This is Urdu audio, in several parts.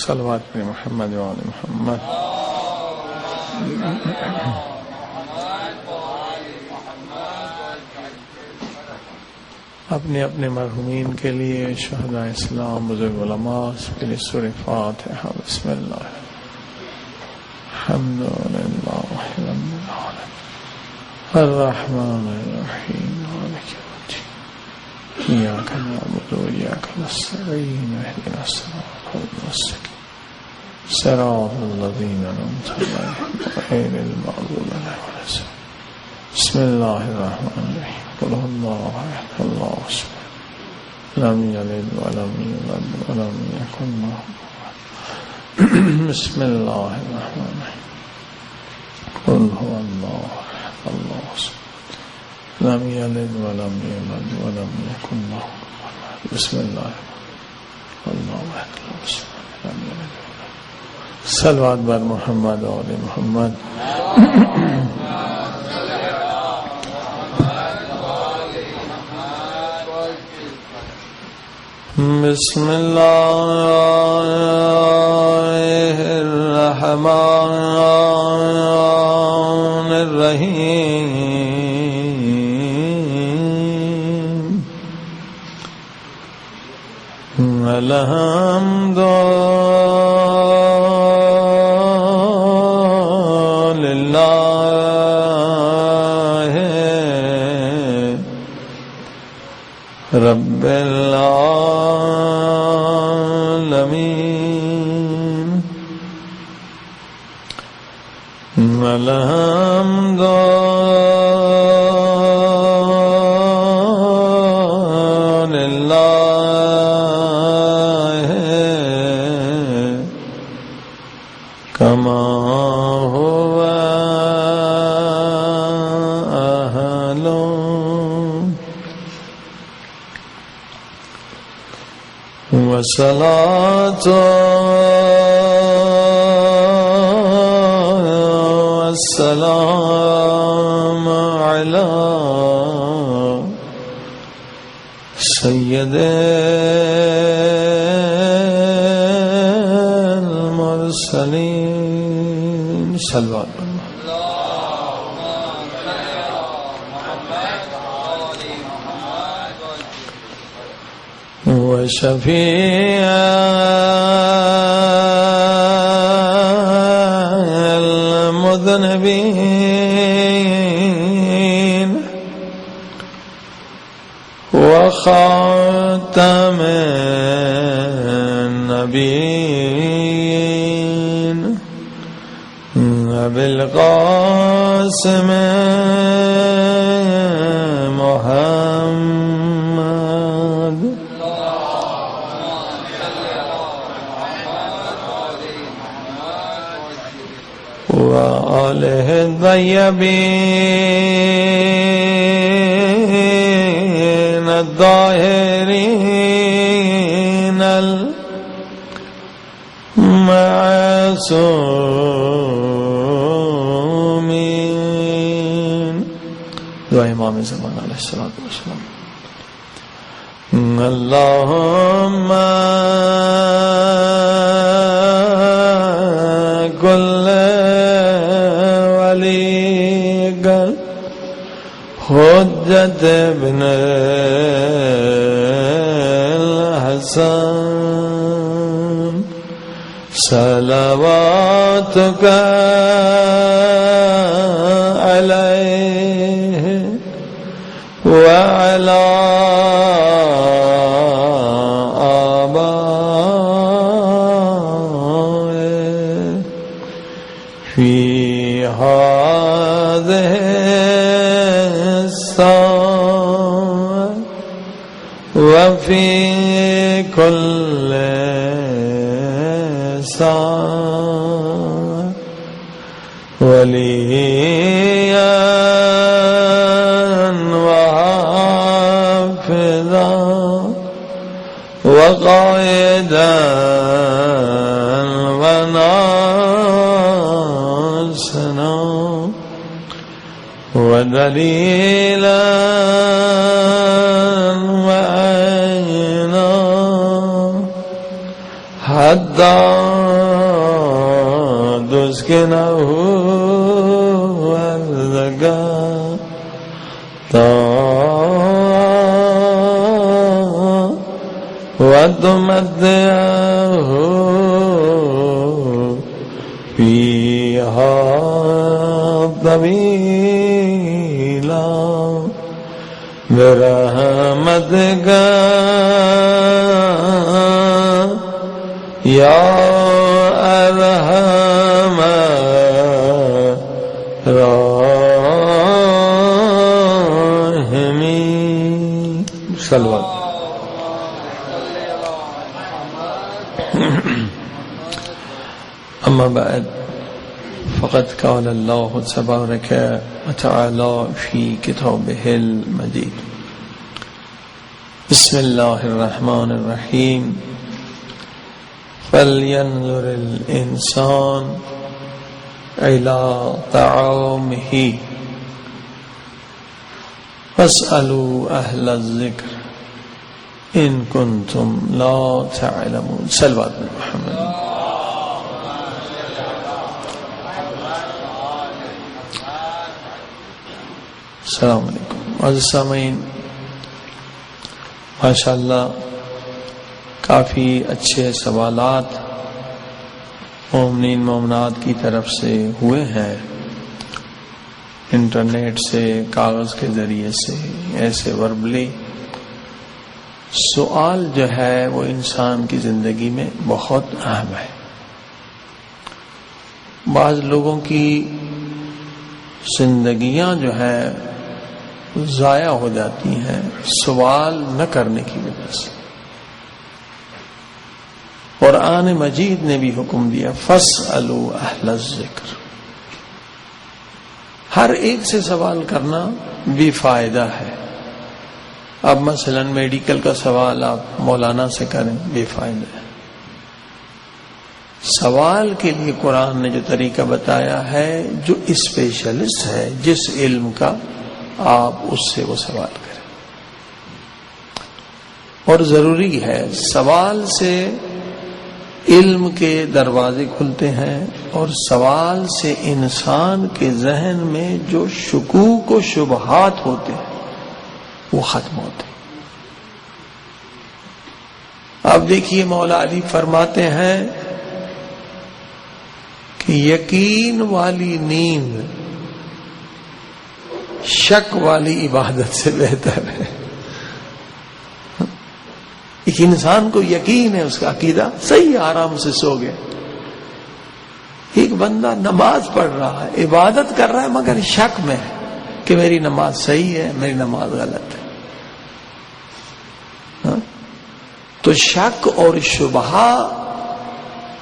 صلوات پر محمد و آل محمد. اپنے اپنے مرحومین کے لیے، شہداء اسلام، بزرگ علماء کے لیے سورہ فاتحہ. بسم اللہ. الحمد للہ رب العالمین الرحمن الرحیم مالک یوم الدین ایاک نعبد و ایاک نستعین اهدنا الصراط المستقیم صراط الذین انعمت علیہم غیر المغضوب علیہم ولا الضالین. بسم اللہ الرحمن الرحیم. قل هو اللہ احد اللہ الصمد لم یلد ولم یولد ولم یکن له کفوا احد. بسم اللہ الرحمن الرحیم. قل هو اللہ احد اللہ الصمد لم یلد ولم یولد ولم یکن له کفوا احد. بسم اللہ اللہ احد اللہ الصمد لم یلد. صلوات بر محمد و آل محمد. بسم اللہ الرحمن الرحیم. الحمد رب العالمین. الحمد للہ کما هو اہل. والصلاة والسلام على سيد المرسلين. صلوات وشفيع المذنبين وخاتم النبيين أبي القاسم محمد وآله الطيبين الطاهرين المعصومين. دعا امام زمان علیہ الصلوۃ والسلام. اللهم كل وليك حجة ابن الحسن صلواتك عليه وعلى آبائه في هذه الساعة وفي كل ساعة وليا وحافظا وقائدا وناصرا ودليلا وعينا حداد اسکنه وتمتعه فيها طويلا برحمتك يا أرحم الراحمين. صلوات. أما بعد فقد قال الله تبارك وتعالى في كتابه المجيد: بسم الله الرحمن الرحيم. فلينظر الإنسان إلى طعامه فاسألوا أهل الذكر إن كنتم لا تعلمون. صلوات محمد. السلام علیکم. معزز سامعین، ماشاءاللہ کافی اچھے سوالات مومنین مومنات کی طرف سے ہوئے ہیں، انٹرنیٹ سے، کاغذ کے ذریعے سے، ایسے وربلی سوال جو ہے وہ انسان کی زندگی میں بہت اہم ہے. بعض لوگوں کی زندگیاں جو ہیں ضائع ہو جاتی ہیں سوال نہ کرنے کی وجہ سے. قرآن مجید نے بھی حکم دیا فاسألوا اہل الذکر. ہر ایک سے سوال کرنا بھی فائدہ ہے. اب مثلا میڈیکل کا سوال آپ مولانا سے کریں بے فائدہ ہے. سوال کے لیے قرآن نے جو طریقہ بتایا ہے، جو اسپیشلسٹ ہے جس علم کا، آپ اس سے وہ سوال کریں. اور ضروری ہے، سوال سے علم کے دروازے کھلتے ہیں، اور سوال سے انسان کے ذہن میں جو شکوک و شبہات ہوتے ہیں وہ ختم ہوتے ہیں. آپ دیکھیے مولا علی فرماتے ہیں کہ یقین والی نیند شک والی عبادت سے بہتر ہے. ایک انسان کو یقین ہے، اس کا عقیدہ صحیح، آرام سے سو گیا. ایک بندہ نماز پڑھ رہا ہے، عبادت کر رہا ہے، مگر شک میں ہے کہ میری نماز صحیح ہے، میری نماز غلط ہے. تو شک اور شبہ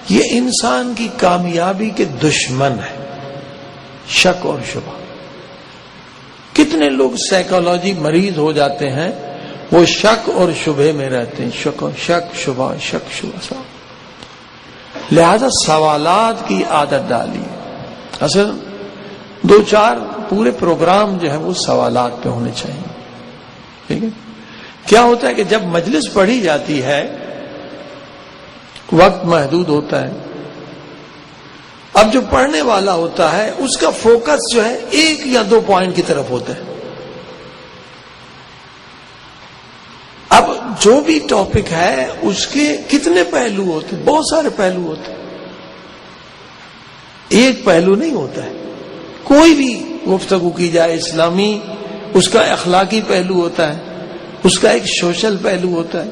یہ انسان کی کامیابی کے دشمن ہے. شک اور شبہ. کتنے لوگ سائیکالوجی مریض ہو جاتے ہیں، وہ شک اور شبہ میں رہتے ہیں. شک شبہ شک شبہ. لہذا سوالات کی عادت ڈالی. اصل 2-4 پورے پروگرام جو ہے وہ سوالات پہ ہونے چاہیے. ٹھیک ہے. کیا ہوتا ہے کہ جب مجلس پڑھی جاتی ہے وقت محدود ہوتا ہے. اب جو پڑھنے والا ہوتا ہے اس کا فوکس جو ہے 1 یا 2 پوائنٹ کی طرف ہوتا ہے. اب جو بھی ٹاپک ہے اس کے کتنے پہلو ہوتے ہیں؟ بہت سارے پہلو ہوتے ہیں. ایک پہلو نہیں ہوتا ہے. کوئی بھی گفتگو کی جائے اسلامی، اس کا اخلاقی پہلو ہوتا ہے، اس کا ایک سوشل پہلو ہوتا ہے،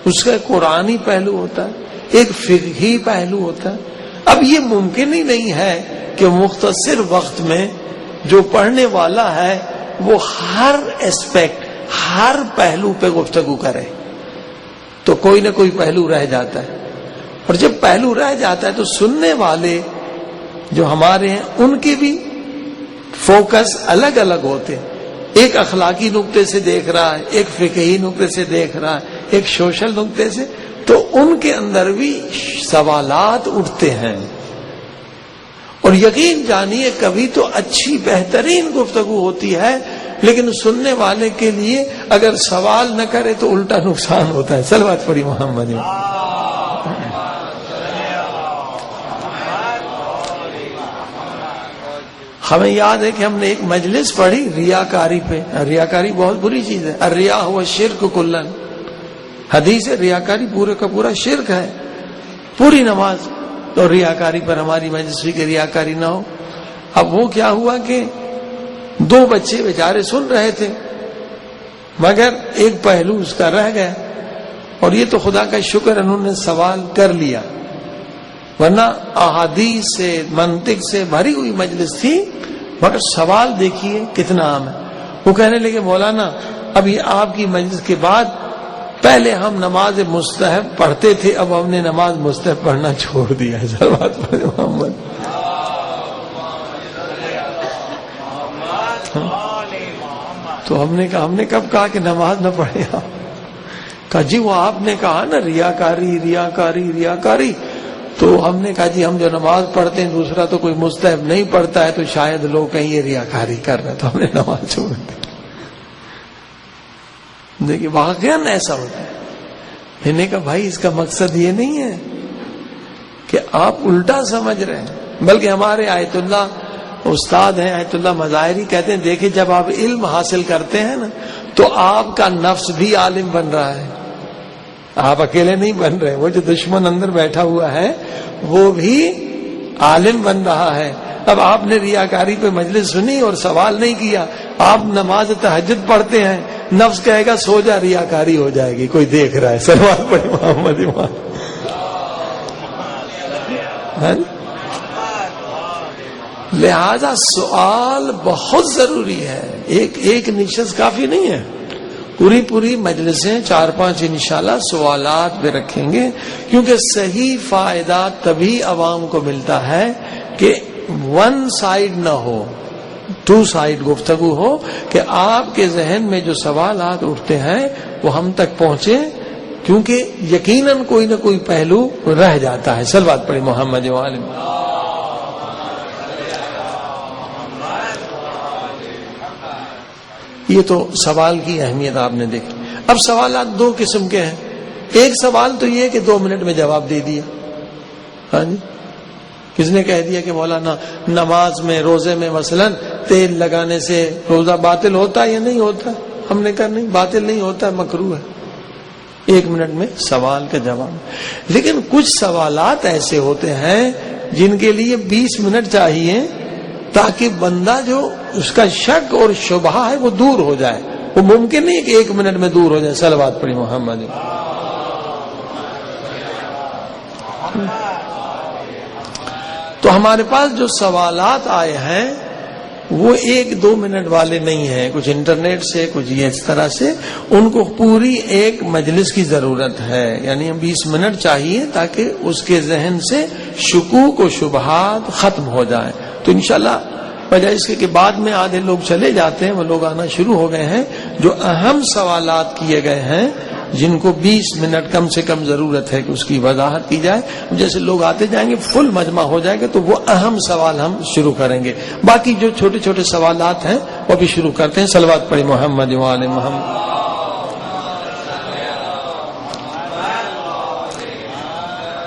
اس کا ایک قرآنی پہلو ہوتا ہے، ایک فقہی پہلو ہوتا ہے. اب یہ ممکن ہی نہیں ہے کہ مختصر وقت میں جو پڑھنے والا ہے وہ ہر اسپیکٹ، ہر پہلو پہ گفتگو کرے. تو کوئی نہ کوئی پہلو رہ جاتا ہے. اور جب پہلو رہ جاتا ہے تو سننے والے جو ہمارے ہیں ان کے بھی فوکس الگ الگ ہوتے ہیں. ایک اخلاقی نقطے سے دیکھ رہا ہے، ایک فقہی نقطے سے دیکھ رہا ہے، ایک سوشل نقطے سے. تو ان کے اندر بھی سوالات اٹھتے ہیں. اور یقین جانیے کبھی تو اچھی بہترین گفتگو ہوتی ہے، لیکن سننے والے کے لیے اگر سوال نہ کرے تو الٹا نقصان ہوتا ہے. صلوات پڑھی محمد. ہمیں یاد ہے کہ ہم نے ایک مجلس پڑھی ریاکاری پہ. ریاکاری بہت بری چیز ہے. الریا ہوا شرک کلن. حدیث ہے ریاکاری پورے کا پورا شرک ہے. پوری نماز تو ریاکاری پر ہماری مجلس ہوئی کہ ریاکاری نہ ہو. اب وہ کیا ہوا کہ 2 بچے بیچارے سن رہے تھے مگر ایک پہلو اس کا رہ گیا. اور یہ تو خدا کا شکر انہوں نے سوال کر لیا, ورنہ احادیث سے منطق سے بھری ہوئی مجلس تھی مگر سوال دیکھیے کتنا عام ہے. وہ کہنے لگے مولانا ابھی آپ کی مجلس کے بعد پہلے ہم نماز مستحب پڑھتے تھے, اب ہم نے نماز مستحب پڑھنا چھوڑ دیا ہے. صلوات پڑھیں محمد. تو ہم نے کب کہا کہ نماز نہ پڑھے آپ؟ کہا جی وہ آپ نے کہا نا ریاکاری ریاکاری ریاکاری, تو ہم نے کہا جی ہم جو نماز پڑھتے ہیں دوسرا تو کوئی مستحب نہیں پڑھتا ہے, تو شاید لوگ کہیں یہ ریاکاری کر رہے, تو ہم نے نماز چھوڑ دی. دیکھیے واقعاً ایسا ہوتا ہے. میں نے کہا بھائی اس کا مقصد یہ نہیں ہے کہ آپ الٹا سمجھ رہے ہیں, بلکہ ہمارے آیت اللہ استاد ہیں آیت اللہ مظاہری کہتے ہیں دیکھیں جب آپ علم حاصل کرتے ہیں نا تو آپ کا نفس بھی عالم بن رہا ہے, آپ اکیلے نہیں بن رہے. وہ جو دشمن اندر بیٹھا ہوا ہے وہ بھی عالم بن رہا ہے. اب آپ نے ریاکاری پہ مجلس سنی اور سوال نہیں کیا, آپ نماز تہجد پڑھتے ہیں, نفس کہے گا سو جا ریاکاری ہو جائے گی, کوئی دیکھ رہا ہے. صلوات پڑھیں محمد ایمان. لہذا سوال بہت ضروری ہے. ایک نشست کافی نہیں ہے, پوری مجلسیں 4-5 انشاءاللہ سوالات پہ رکھیں گے, کیونکہ صحیح فائدہ تبھی عوام کو ملتا ہے کہ 1 سائیڈ نہ ہو, 2 سائیڈ گفتگو ہو, کہ آپ کے ذہن میں جو سوالات اٹھتے ہیں وہ ہم تک پہنچے, کیونکہ یقیناً کوئی نہ کوئی پہلو رہ جاتا ہے. صلوات پڑھی محمد وعلم. یہ تو سوال کی اہمیت آپ نے دیکھی. اب سوالات 2 قسم کے ہیں. ایک سوال تو یہ کہ 2 منٹ میں جواب دے دیا. ہاں جی, کس نے کہہ دیا کہ مولانا نماز میں روزے میں مثلا تیل لگانے سے روزہ باطل ہوتا ہے یا نہیں ہوتا؟ ہم نے کہا نہیں, باطل نہیں ہوتا, مکروہ ہے. 1 منٹ میں سوال کا جواب. لیکن کچھ سوالات ایسے ہوتے ہیں جن کے لیے 20 منٹ چاہیے تاکہ بندہ جو اس کا شک اور شبہ ہے وہ دور ہو جائے. وہ ممکن نہیں کہ 1 منٹ میں دور ہو جائے. صلوات پڑھی محمد. تو ہمارے پاس جو سوالات آئے ہیں وہ 1-2 منٹ والے نہیں ہیں, کچھ انٹرنیٹ سے, کچھ یہ اس طرح سے. ان کو پوری ایک مجلس کی ضرورت ہے, یعنی 20 منٹ چاہیے تاکہ اس کے ذہن سے شکوک و شبہات ختم ہو جائیں. تو انشاءاللہ بجائے اس کے کہ بعد میں آدھے لوگ چلے جاتے ہیں, وہ لوگ آنا شروع ہو گئے ہیں. جو اہم سوالات کیے گئے ہیں جن کو 20 منٹ کم سے کم ضرورت ہے کہ اس کی وضاحت کی جائے, جیسے لوگ آتے جائیں گے فل مجمع ہو جائے گا تو وہ اہم سوال ہم شروع کریں گے. باقی جو چھوٹے چھوٹے سوالات ہیں وہ بھی شروع کرتے ہیں. صلوات پڑھی محمد وعلی محمد.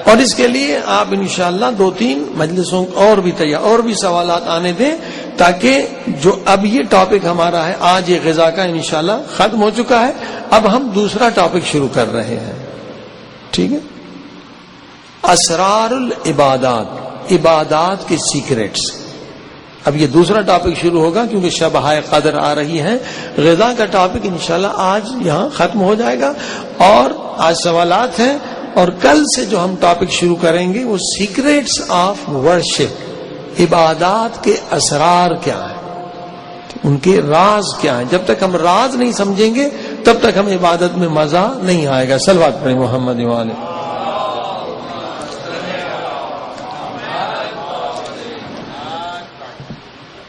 اور اس کے لیے آپ انشاءاللہ 2-3 مجلسوں اور بھی تیار, اور بھی سوالات آنے دیں, تاکہ جو اب یہ ٹاپک ہمارا ہے آج یہ غذا کا انشاءاللہ ختم ہو چکا ہے. اب ہم دوسرا ٹاپک شروع کر رہے ہیں. ٹھیک ہے, اسرار العبادات, عبادات کے سیکریٹس. اب یہ دوسرا ٹاپک شروع ہوگا کیونکہ شب قدر آ رہی ہے. غذا کا ٹاپک انشاءاللہ آج یہاں ختم ہو جائے گا, اور آج سوالات ہیں, اور کل سے جو ہم ٹاپک شروع کریں گے وہ سیکریٹس آف ورشپ, عبادات کے اسرار کیا ہیں, ان کے راز کیا ہیں. جب تک ہم راز نہیں سمجھیں گے تب تک ہم عبادت میں مزہ نہیں آئے گا. صلوات پڑھیں محمد والے.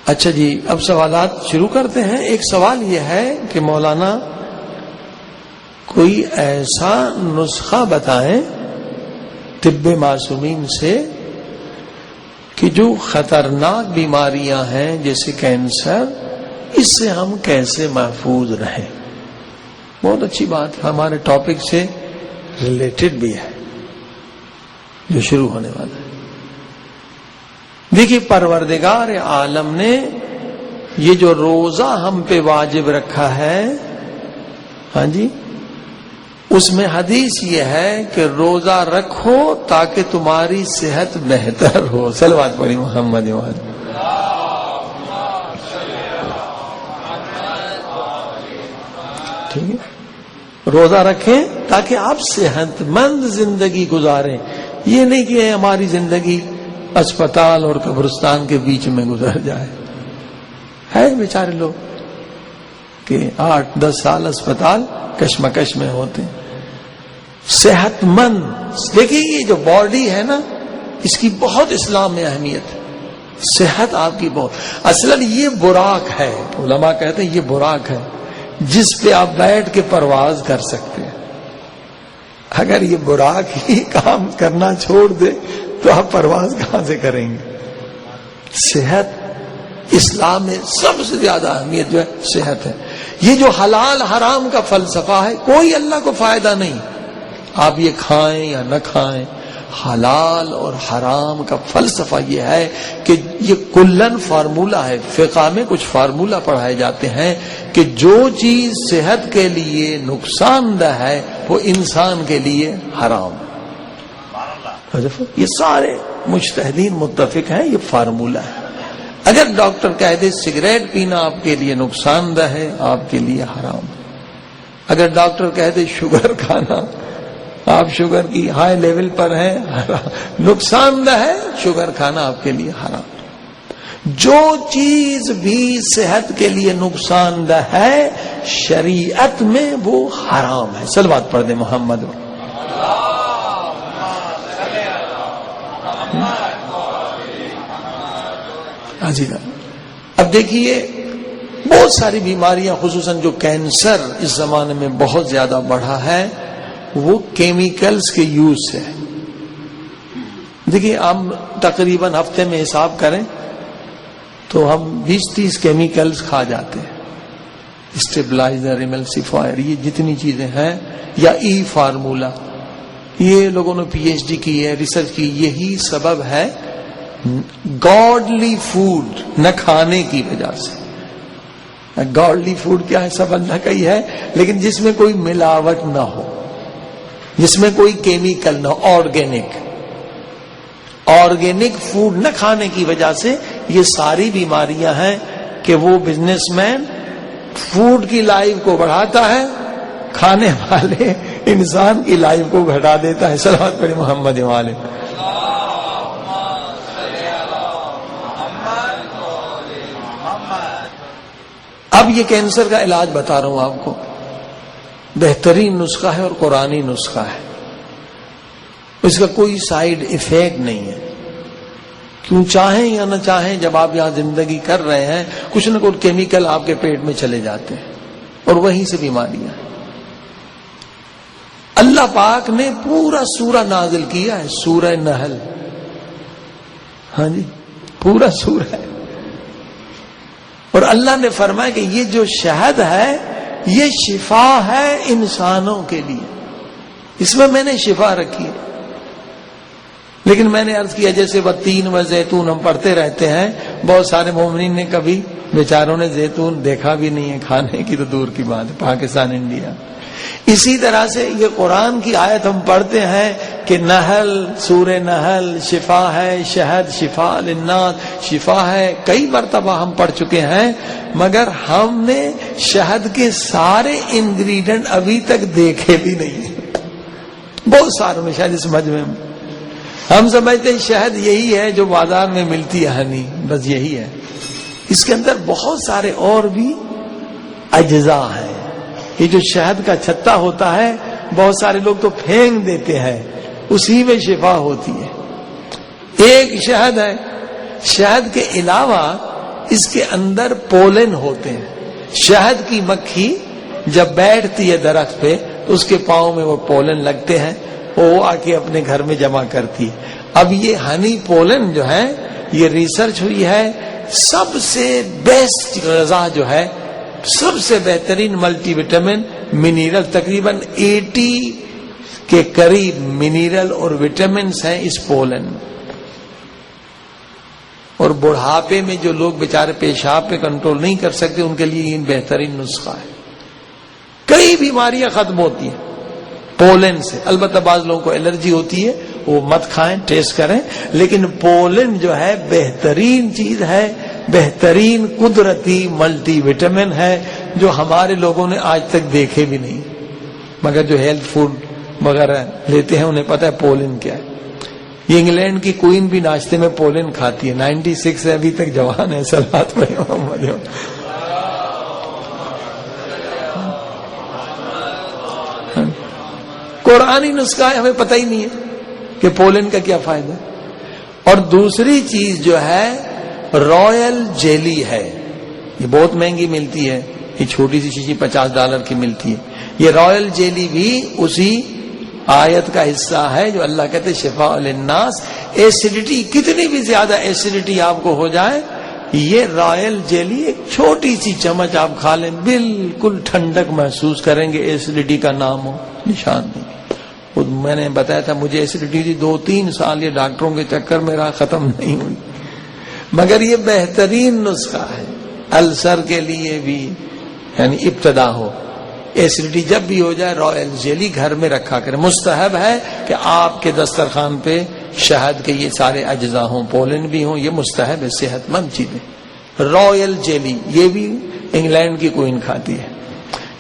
اچھا جی, اب سوالات شروع کرتے ہیں. ایک سوال یہ ہے کہ مولانا کوئی ایسا نسخہ بتائیں طب معصومین سے کہ جو خطرناک بیماریاں ہیں جیسے کینسر, اس سے ہم کیسے محفوظ رہیں. بہت اچھی بات, ہمارے ٹاپک سے ریلیٹڈ بھی ہے جو شروع ہونے والا ہے. دیکھیے پروردگار عالم نے یہ جو روزہ ہم پہ واجب رکھا ہے، ہاں جی، اس میں حدیث یہ ہے کہ روزہ رکھو تاکہ تمہاری صحت بہتر ہو. صلوات پڑھی محمد وعلى. ٹھیک ہے، روزہ رکھیں تاکہ آپ صحت مند زندگی گزاریں. یہ نہیں کہ ہماری زندگی اسپتال اور قبرستان کے بیچ میں گزر جائے. ہے بیچارے لوگ کہ 8-10 سال اسپتال کشمکش میں ہوتے ہیں. صحت مند، دیکھیے یہ جو باڈی ہے نا، اس کی بہت اسلام میں اہمیت ہے. صحت آپ کی بہت، اصل یہ براق ہے. علماء کہتے ہیں یہ براق ہے جس پہ آپ بیٹھ کے پرواز کر سکتے ہیں. اگر یہ براق ہی کام کرنا چھوڑ دے تو آپ پرواز کہاں سے کریں گے؟ صحت اسلام میں سب سے زیادہ اہمیت جو ہے صحت ہے. یہ جو حلال حرام کا فلسفہ ہے، کوئی اللہ کو فائدہ نہیں. آپ یہ کھائیں یا نہ کھائیں، حلال اور حرام کا فلسفہ یہ ہے کہ یہ کلن فارمولہ ہے. فقہ میں کچھ فارمولہ پڑھائے جاتے ہیں کہ جو چیز صحت کے لیے نقصان دہ ہے وہ انسان کے لیے حرام. یہ سارے مجتہدین متفق ہیں، یہ فارمولہ ہے. اگر ڈاکٹر کہہ دے سگریٹ پینا آپ کے لیے نقصان دہ ہے، آپ کے لیے حرام. اگر ڈاکٹر کہہ دے شوگر کھانا، آپ شوگر کی ہائی لیول پر ہیں، نقصان دہ ہے، شوگر کھانا آپ کے لیے حرام. جو چیز بھی صحت کے لیے نقصان دہ ہے شریعت میں وہ حرام ہے. صلوات پڑھ دے محمد. اب دیکھیے بہت ساری بیماریاں، خصوصاً جو کینسر اس زمانے میں بہت زیادہ بڑھا ہے، وہ کیمیکلز کے یوز سے. دیکھیے ہم تقریباً ہفتے میں حساب کریں تو ہم 20-30 کیمیکلز کھا جاتے ہیں. اسٹیبلائزر، ایملسیفائر، یہ جتنی چیزیں ہیں، یا ای فارمولا، یہ لوگوں نے پی ایچ ڈی کی ہے، ریسرچ کی. یہی سبب ہے گاڈلی فوڈ نہ کھانے کی وجہ سے. گاڈلی فوڈ کیا ہے؟ سب اللہ کا ہی ہے، لیکن جس میں کوئی ملاوٹ نہ ہو، جس میں کوئی کیمیکل نہ ہو. آرگینک فوڈ نہ کھانے کی وجہ سے یہ ساری بیماریاں ہیں کہ وہ بزنس مین فوڈ کی لائف کو بڑھاتا ہے، کھانے والے انسان کی لائف کو گھٹا دیتا ہے. صلوات پڑھیں محمد وعلى. اب یہ کینسر کا علاج بتا رہا ہوں آپ کو، بہترین نسخہ ہے اور قرآنی نسخہ ہے. اس کا کوئی سائیڈ ایفیکٹ نہیں ہے. کیوں چاہیں یا نہ چاہیں، جب آپ یہاں زندگی کر رہے ہیں کچھ نہ کچھ کیمیکل آپ کے پیٹ میں چلے جاتے ہیں اور وہیں سے بیماریاں. اللہ پاک نے پورا سورہ نازل کیا ہے، سورہ نحل. ہاں جی، پورا سورہ ہے. اور اللہ نے فرمایا کہ یہ جو شہد ہے یہ شفا ہے انسانوں کے لیے. اس میں نے شفا رکھی ہے. لیکن میں نے عرض کیا جیسے والتین والزیتون ہم پڑھتے رہتے ہیں، بہت سارے مومنین نے کبھی بیچاروں نے زیتون دیکھا بھی نہیں ہے، کھانے کی تو دور کی بات ہے، پاکستان انڈیا. اسی طرح سے یہ قرآن کی آیت ہم پڑھتے ہیں کہ نحل، سورہ نحل شفا ہے، شہد شفا للناس شفا ہے. کئی مرتبہ ہم پڑھ چکے ہیں، مگر ہم نے شہد کے سارے انگریڈینٹ ابھی تک دیکھے بھی نہیں. بہت ساروں میں شاید اس مجمع میں ہم سمجھتے ہیں شہد یہی ہے جو بازار میں ملتی ہے، ہنی، بس یہی ہے. اس کے اندر بہت سارے اور بھی اجزاء ہیں. یہ جو شہد کا چھتا ہوتا ہے بہت سارے لوگ تو پھینک دیتے ہیں، اسی میں شفا ہوتی ہے. ایک شہد ہے، شہد کے علاوہ اس کے اندر پولن ہوتے ہیں. شہد کی مکھی جب بیٹھتی ہے درخت پہ تو اس کے پاؤں میں وہ پولن لگتے ہیں، وہ آ کے اپنے گھر میں جمع کرتی ہے. اب یہ ہنی پولن جو ہے، یہ ریسرچ ہوئی ہے، سب سے بیسٹ غذا جو ہے، سب سے بہترین ملٹی وٹامن منیرل، تقریباً 80 کے قریب منیرل اور وٹامنس ہیں اس پولن میں. اور بڑھاپے میں جو لوگ بیچارے پیشاب پہ کنٹرول نہیں کر سکتے ان کے لیے یہ بہترین نسخہ ہے. کئی بیماریاں ختم ہوتی ہیں پولن سے. البتہ بعض لوگوں کو الرجی ہوتی ہے, وہ مت کھائیں, ٹیسٹ کریں, لیکن پولن جو ہے بہترین چیز ہے, بہترین قدرتی ملٹی وٹامن ہے جو ہمارے لوگوں نے آج تک دیکھے بھی نہیں, مگر جو ہیلتھ فوڈ وغیرہ لیتے ہیں انہیں پتا ہے پولن کیا ہے. یہ انگلینڈ کی کوئین بھی ناشتے میں پولن کھاتی ہے, 96 ہے, ابھی تک جوان ہے. صلوات پڑھیں محمد. قرآنی نسخہ ہے, ہمیں پتہ ہی نہیں ہے کہ پولن کا کیا فائدہ ہے. اور دوسری چیز جو ہے رائل جیلی ہے, یہ بہت مہنگی ملتی ہے, یہ چھوٹی سی شیشی $50 کی ملتی ہے. یہ رائل جیلی بھی اسی آیت کا حصہ ہے جو اللہ کہتے شفاء للناس. ایسیڈیٹی, کتنی بھی زیادہ ایسیڈیٹی آپ کو ہو جائے, یہ رائل جیلی ایک چھوٹی سی چمچ آپ کھا لیں, بالکل ٹھنڈک محسوس کریں گے. ایسیڈیٹی کا نام ہو نشان نہیں. میں نے بتایا تھا مجھے ایسیڈیٹی تھی 2-3 سال, یہ ڈاکٹروں کے چکر میرا ختم نہیں ہوئی, مگر یہ بہترین نسخہ ہے السر کے لیے بھی. یعنی ابتدا ہو, ایسیڈیٹی جب بھی ہو جائے رائل جیلی گھر میں رکھا کریں. مستحب ہے کہ آپ کے دسترخوان پہ شہد کے یہ سارے اجزاء ہوں, پولن بھی ہوں, یہ مستحب ہے, صحت مند چیزیں. رائل جیلی یہ بھی انگلینڈ کی کوئین کھاتی ہے.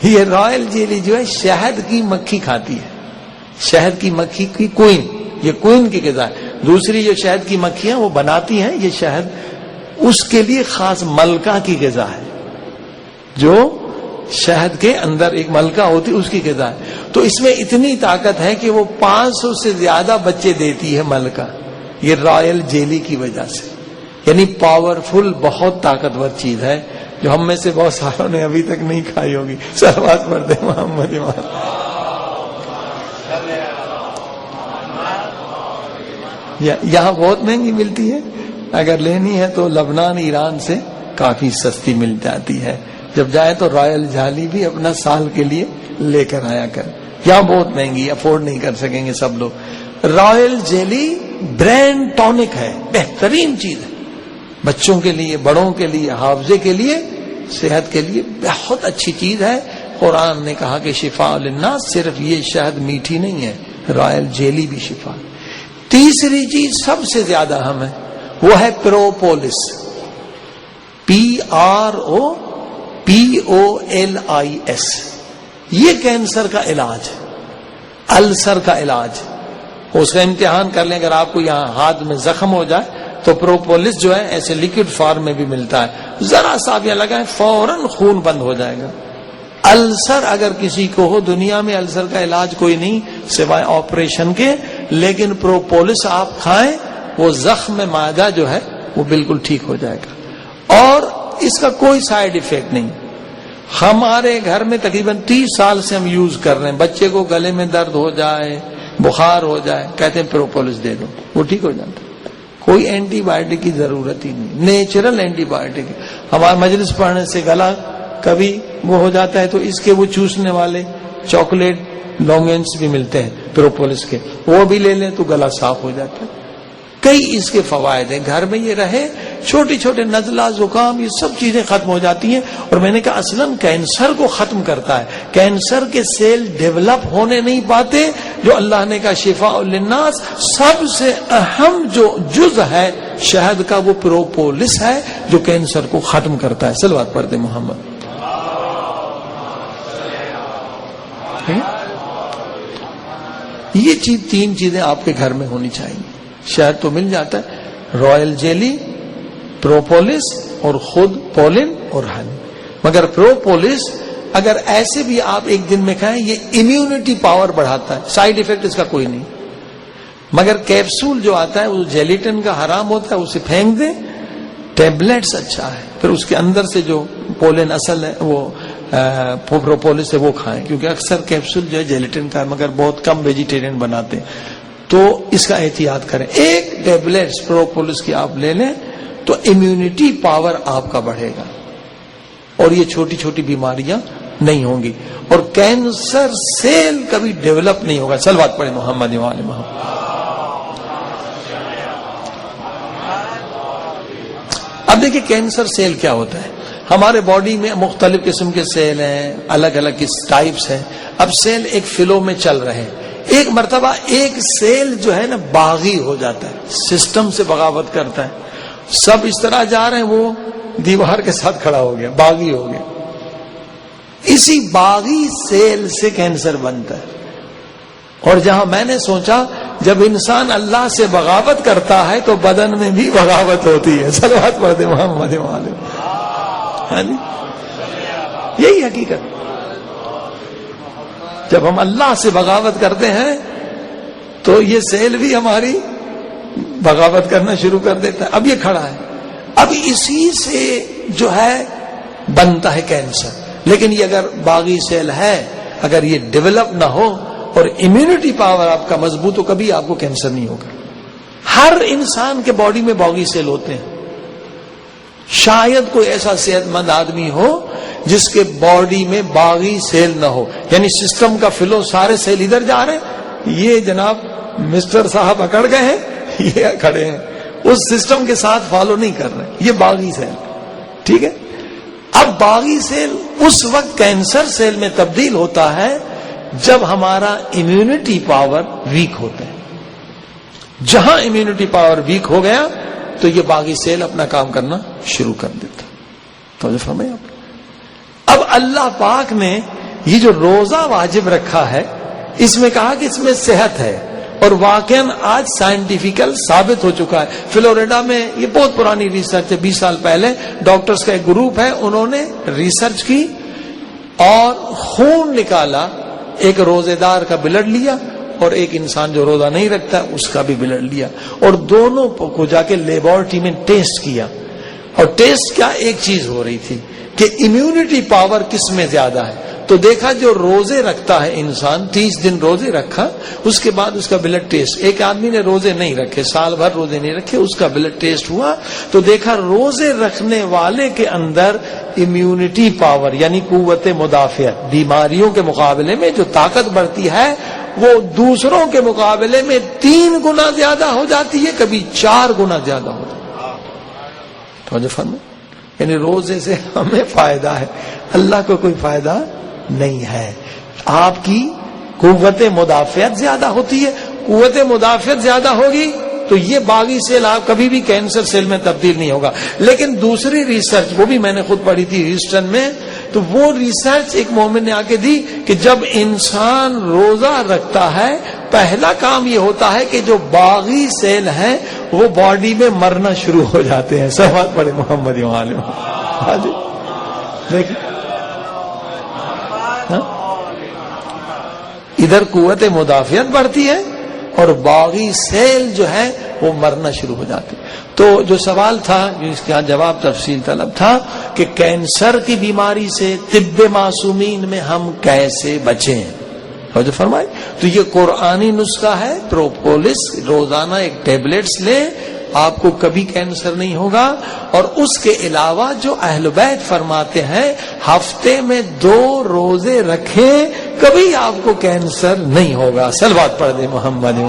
یہ رائل جیلی جو ہے شہد کی مکھی کھاتی ہے, شہد کی مکھی کی کوئین, یہ کوئین کی غذا ہے. دوسری جو شہد کی مکھیاں وہ بناتی ہیں یہ شہد, اس کے لیے خاص ملکہ کی غذا ہے, جو شہد کے اندر ایک ملکہ ہوتی اس کی غذا ہے. تو اس میں اتنی طاقت ہے کہ وہ 500 سے زیادہ بچے دیتی ہے ملکہ, یہ رائل جیلی کی وجہ سے. یعنی پاورفل, بہت طاقتور چیز ہے جو ہم میں سے بہت ساروں نے ابھی تک نہیں کھائی ہوگی. صلوات پڑھتے محمد. یہاں بہت مہنگی ملتی ہے, اگر لینی ہے تو لبنان ایران سے کافی سستی مل جاتی ہے. جب جائے تو رائل جالی بھی اپنا سال کے لیے لے کر آیا کر. یہاں بہت مہنگی, افورڈ نہیں کر سکیں گے سب لوگ. رائل جیلی برین ٹونک ہے, بہترین چیز ہے بچوں کے لیے, بڑوں کے لیے, حافظے کے لیے, صحت کے لیے بہت اچھی چیز ہے. قرآن نے کہا کہ شفاء للناس, صرف یہ شہد میٹھی نہیں ہے, رائل جیلی بھی شفا. تیسری چیز سب سے زیادہ اہم ہے, وہ ہے پروپولس, PROPOLIS. یہ کینسر کا علاج ہے, السر کا علاج. اس کا امتحان کر لیں, اگر آپ کو یہاں ہاتھ میں زخم ہو جائے تو پروپولس جو ہے ایسے لیکوڈ فارم میں بھی ملتا ہے, ذرا سا بھی لگائیں فوراً خون بند ہو جائے گا. السر اگر کسی کو ہو, دنیا میں السر کا علاج کوئی نہیں سوائے آپریشن کے, لیکن پروپولس آپ کھائیں, وہ زخم معدہ جو ہے وہ بالکل ٹھیک ہو جائے گا. اور اس کا کوئی سائیڈ ایفیکٹ نہیں. ہمارے گھر میں تقریباً 30 سال سے ہم یوز کر رہے ہیں. بچے کو گلے میں درد ہو جائے, بخار ہو جائے, کہتے ہیں پروپولس دے دو, وہ ٹھیک ہو جاتا ہے. کوئی اینٹی بایوٹک کی ضرورت ہی نہیں, نیچرل اینٹی بایوٹک. ہمارا مجلس پڑھنے سے گلا کبھی وہ ہو جاتا ہے تو اس کے وہ چوسنے والے چاکلیٹ لونگنس بھی ملتے ہیں پروپولس کے, وہ بھی لے لیں تو گلا صاف ہو جاتا ہے. کئی اس کے فوائد ہیں. گھر میں یہ رہے, چھوٹے چھوٹے نزلہ, زکام, یہ سب چیزیں ختم ہو جاتی ہیں. اور میں نے کہا اصلاً کینسر کو ختم کرتا ہے. کینسر کے سیل ڈیولپ ہونے نہیں پاتے, جو اللہ نے کہا شفاء للناس, سب سے اہم جو جز ہے شہد کا وہ پروپولس ہے جو کینسر کو ختم کرتا ہے. صلوات پڑھتے محمد. یہ 3 چیزیں آپ کے گھر میں ہونی چاہیے. شہد تو مل جاتا ہے, رائل جیلی, پروپولس اور خود پولن اور ہنی. مگر پروپولس اگر ایسے بھی آپ ایک دن میں کھائیں, یہ امیونٹی پاور بڑھاتا ہے, سائیڈ ایفیکٹ اس کا کوئی نہیں. مگر کیپسول جو آتا ہے وہ جیلیٹن کا حرام ہوتا ہے, اسے پھینک دیں. ٹیبلٹس اچھا ہے, پھر اس کے اندر سے جو پولن اصل ہے وہ پروپولس ہے وہ کھائیں, کیونکہ اکثر کیپسول جو ہے جیلیٹن کا ہے, مگر بہت کم ویجیٹیرین بناتے ہیں, تو اس کا احتیاط کریں. ایک ٹیبلٹس پروپولس کی آپ لے لیں تو امیونٹی پاور آپ کا بڑھے گا, اور یہ چھوٹی چھوٹی بیماریاں نہیں ہوں گی, اور کینسر سیل کبھی ڈیولپ نہیں ہوگا. صلوات پڑھیں محمد وآل محمد. اب دیکھیں کینسر سیل کیا ہوتا ہے. ہمارے باڈی میں مختلف قسم کے سیل ہیں، الگ الگ ٹائپس ہیں. اب سیل ایک فلو میں چل رہے ہیں. ایک مرتبہ ایک سیل جو ہے نا باغی ہو جاتا ہے، سسٹم سے بغاوت کرتا ہے. سب اس طرح جا رہے ہیں، وہ دیوار کے ساتھ کھڑا ہو گیا، باغی ہو گیا. اسی باغی سیل سے کینسر بنتا ہے. اور جہاں میں نے سوچا جب انسان اللہ سے بغاوت کرتا ہے تو بدن میں بھی بغاوت ہوتی ہے. صلوات پڑھ دے محمد والے. ہاں جی، یہی حقیقت. جب ہم اللہ سے بغاوت کرتے ہیں تو یہ سیل بھی ہماری بغاوت کرنا شروع کر دیتا ہے. اب یہ کھڑا ہے، اب اسی سے جو ہے بنتا ہے کینسر. لیکن یہ اگر باغی سیل ہے، اگر یہ ڈیولپ نہ ہو اور امیونٹی پاور آپ کا مضبوط ہو، کبھی آپ کو کینسر نہیں ہوگا. ہر انسان کے باڈی میں باغی سیل ہوتے ہیں. شاید کوئی ایسا صحت مند آدمی ہو جس کے باڈی میں باغی سیل نہ ہو، یعنی سسٹم کا فلو سارے سیل ادھر جا رہے ہیں، یہ جناب مسٹر صاحب اکڑ گئے ہیں، یہ کھڑے ہیں، اس سسٹم کے ساتھ فالو نہیں کر رہے. یہ باغی سیل. ٹھیک ہے. اب باغی سیل اس وقت کینسر سیل میں تبدیل ہوتا ہے جب ہمارا امیونٹی پاور ویک ہوتا ہے. جہاں امیونٹی پاور ویک ہو گیا تو یہ باغی سیل اپنا کام کرنا شروع کر دیتا. تو فرمائیں آپ. اب اللہ پاک نے یہ جو روزہ واجب رکھا ہے، اس میں کہا کہ اس میں صحت ہے، اور واقعاً آج سائنٹیفیکل ثابت ہو چکا ہے. فلوریڈا میں یہ بہت پرانی ریسرچ ہے، 20 سال پہلے ڈاکٹرز کا ایک گروپ ہے، انہوں نے ریسرچ کی اور خون نکالا. ایک روزے دار کا بلڈ لیا اور ایک انسان جو روزہ نہیں رکھتا اس کا بھی بلڈ لیا، اور دونوں کو جا کے لیبارٹری میں ٹیسٹ کیا. اور ٹیسٹ کیا، ایک چیز ہو رہی تھی کہ امیونٹی پاور کس میں زیادہ ہے. تو دیکھا جو روزے رکھتا ہے انسان، 30 دن روزے رکھا، اس کے بعد اس کا بلڈ ٹیسٹ. ایک آدمی نے روزے نہیں رکھے، سال بھر روزے نہیں رکھے، اس کا بلڈ ٹیسٹ ہوا تو دیکھا روزے رکھنے والے کے اندر امیونٹی پاور یعنی قوت مدافعت، بیماریوں کے مقابلے میں جو طاقت بڑھتی ہے وہ دوسروں کے مقابلے میں 3 گنا زیادہ ہو جاتی ہے، کبھی 4 گنا زیادہ ہو جاتی ہے. توجہ فرمائیں. یعنی روزے سے ہمیں فائدہ ہے، اللہ کو کوئی فائدہ نہیں ہے. آپ کی قوت مدافعت زیادہ ہوتی ہے. قوت مدافعت زیادہ ہوگی تو یہ باغی سیل آپ کبھی بھی کینسر سیل میں تبدیل نہیں ہوگا. لیکن دوسری ریسرچ وہ بھی میں نے خود پڑھی تھی ہیوسٹن میں، تو وہ ریسرچ ایک مومن نے آ کے دی کہ جب انسان روزہ رکھتا ہے پہلا کام یہ ہوتا ہے کہ جو باغی سیل ہیں وہ باڈی میں مرنا شروع ہو جاتے ہیں. صلوات پڑھے محمد عالم. ہاں جی دیکھیں، ادھر قوت مدافعت بڑھتی ہے اور باغی سیل جو ہے وہ مرنا شروع ہو جاتے. تو جو سوال تھا اس کا جواب تفصیل طلب تھا کہ کینسر کی بیماری سے طب معصومین میں ہم کیسے بچیں. اور جو فرمائے تو یہ قرآنی نسخہ ہے، پروپولس روزانہ ایک ٹیبلٹس لیں، آپ کو کبھی کینسر نہیں ہوگا. اور اس کے علاوہ جو اہل بیت فرماتے ہیں ہفتے میں 2 روزے رکھیں، کبھی آپ کو کینسر نہیں ہوگا. صلوات پڑھ دیں محمد.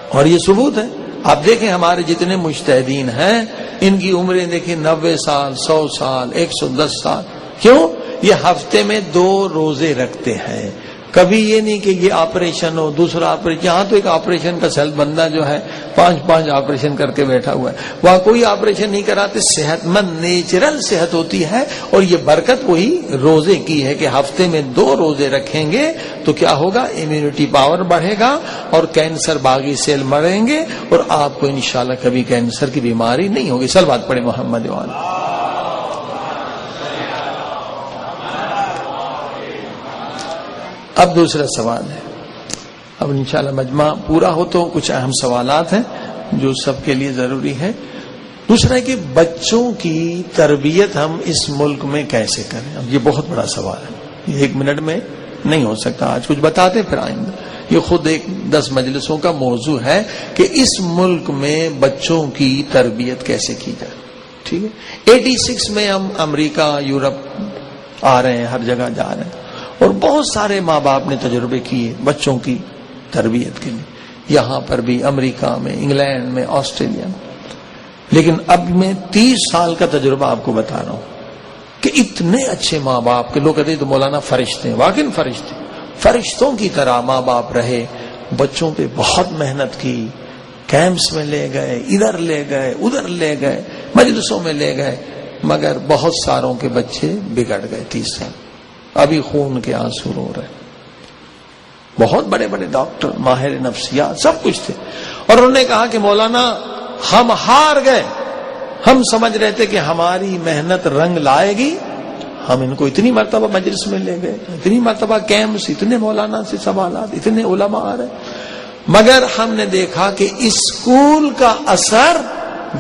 اور یہ ثبوت ہے. آپ دیکھیں ہمارے جتنے مجتہدین ہیں ان کی عمریں دیکھیں 90 سال 100 سال 110 سال. کیوں؟ یہ ہفتے میں 2 روزے رکھتے ہیں. کبھی یہ نہیں کہ یہ آپریشن ہو دوسرا آپریشن. یہاں تو ایک آپریشن کا سیل بندہ جو ہے 5 آپریشن کر کے بیٹھا ہوا ہے، وہاں کوئی آپریشن نہیں کراتے. صحت مند نیچرل صحت ہوتی ہے. اور یہ برکت وہی روزے کی ہے کہ ہفتے میں 2 روزے رکھیں گے تو کیا ہوگا، امیونٹی پاور بڑھے گا اور کینسر باغی سیل مریں گے اور آپ کو انشاءاللہ کبھی کینسر کی بیماری نہیں ہوگی. صلوات پڑھے محمد والا. اب دوسرا سوال ہے. اب انشاءاللہ مجمع پورا ہو تو کچھ اہم سوالات ہیں جو سب کے لیے ضروری ہے. دوسرا ہے کہ بچوں کی تربیت ہم اس ملک میں کیسے کریں. اب یہ بہت بڑا سوال ہے، یہ 1 منٹ میں نہیں ہو سکتا. آج کچھ بتاتے پھر آئندہ. یہ خود ایک 10 مجلسوں کا موضوع ہے کہ اس ملک میں بچوں کی تربیت کیسے کی جائے. ٹھیک ہے. 86 میں ہم امریکہ یورپ آ رہے ہیں، ہر جگہ جا رہے ہیں، اور بہت سارے ماں باپ نے تجربے کیے بچوں کی تربیت کے لیے. یہاں پر بھی، امریکہ میں، انگلینڈ میں، آسٹریلیا میں. لیکن اب میں 30 سال کا تجربہ آپ کو بتا رہا ہوں کہ اتنے اچھے ماں باپ کے لوگ کہتے ہیں تو مولانا فرشتے ہیں، واقعی فرشتے، فرشتوں کی طرح ماں باپ رہے، بچوں پہ بہت محنت کی، کیمپس میں لے گئے، ادھر لے گئے، ادھر لے گئے، مجلسوں میں لے گئے، مگر بہت ساروں کے بچے بگڑ گئے. 30 سال ابھی خون کے آنسو رو رہے. بہت بڑے بڑے ڈاکٹر، ماہر نفسیات، سب کچھ تھے، اور انہوں نے کہا کہ مولانا ہم ہار گئے، ہم سمجھ رہے تھے کہ ہماری محنت رنگ لائے گی، ہم ان کو اتنی مرتبہ مجلس میں لے گئے، اتنی مرتبہ کیمپس، اتنے مولانا سے سوالات، اتنے علماء آ رہے، مگر ہم نے دیکھا کہ اسکول کا اثر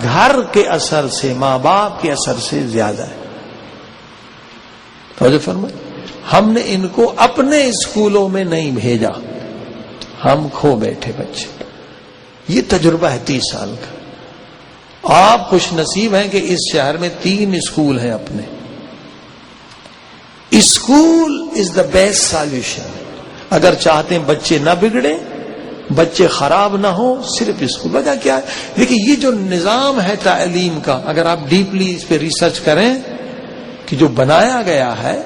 گھر کے اثر سے، ماں باپ کے اثر سے زیادہ ہے. توجہ فرمائیں، ہم نے ان کو اپنے اسکولوں میں نہیں بھیجا، ہم کھو بیٹھے بچے. یہ تجربہ ہے 30 سال کا. آپ خوش نصیب ہیں کہ اس شہر میں 3 اسکول ہیں اپنے. School is the best solution. اگر چاہتے ہیں بچے نہ بگڑیں، بچے خراب نہ ہو، صرف اسکول. وجہ کیا ہے؟ دیکھیں یہ جو نظام ہے تعلیم کا، اگر آپ ڈیپلی اس پہ ریسرچ کریں کہ جو بنایا گیا ہے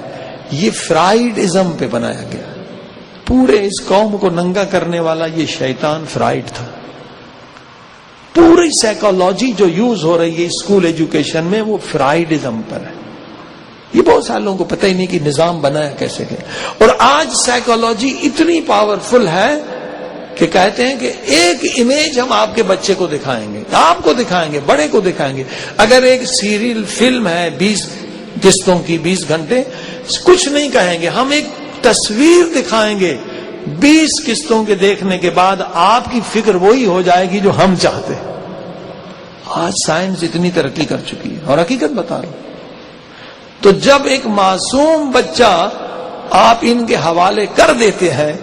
یہ فرائیڈ پہ بنایا گیا. پورے اس قوم کو ننگا کرنے والا یہ شیطان فرائیڈ تھا. پوری سائیکالوجی جو یوز ہو رہی ہے اسکول ایجوکیشن میں وہ فرائیڈزم پر ہے. یہ بہت سارے لوگوں کو پتہ ہی نہیں کہ نظام بنایا کیسے گیا. اور آج سائیکالوجی اتنی پاورفل ہے کہ کہتے ہیں کہ ایک امیج ہم آپ کے بچے کو دکھائیں گے، آپ کو دکھائیں گے، بڑے کو دکھائیں گے. اگر ایک سیریل فلم ہے 20 قسطوں کی، 20 گھنٹے، کچھ نہیں کہیں گے، ہم ایک تصویر دکھائیں گے. 20 قسطوں کے دیکھنے کے بعد آپ کی فکر وہی ہو جائے گی جو ہم چاہتے ہیں. آج سائنس اتنی ترقی کر چکی ہے، اور حقیقت بتا رہا ہوں. تو جب ایک معصوم بچہ آپ ان کے حوالے کر دیتے ہیں،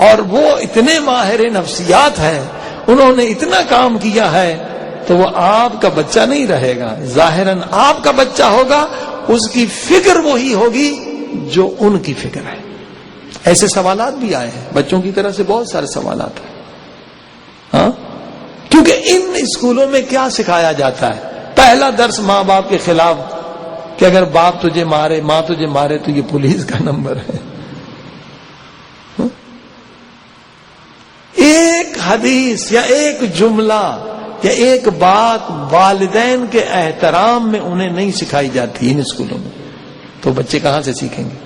اور وہ اتنے ماہر نفسیات ہیں، انہوں نے اتنا کام کیا ہے، تو وہ آپ کا بچہ نہیں رہے گا، ظاہراً آپ کا بچہ ہوگا، اس کی فکر وہی ہوگی جو ان کی فکر ہے. ایسے سوالات بھی آئے ہیں بچوں کی طرح سے، بہت سارے سوالات ہیں. ہاں، کیونکہ ان اسکولوں میں کیا سکھایا جاتا ہے؟ پہلا درس ماں باپ کے خلاف، کہ اگر باپ تجھے مارے، ماں تجھے مارے تو یہ پولیس کا نمبر ہے. ایک حدیث یا ایک جملہ یا ایک بات والدین کے احترام میں انہیں نہیں سکھائی جاتی ان اسکولوں میں، تو بچے کہاں سے سیکھیں گے؟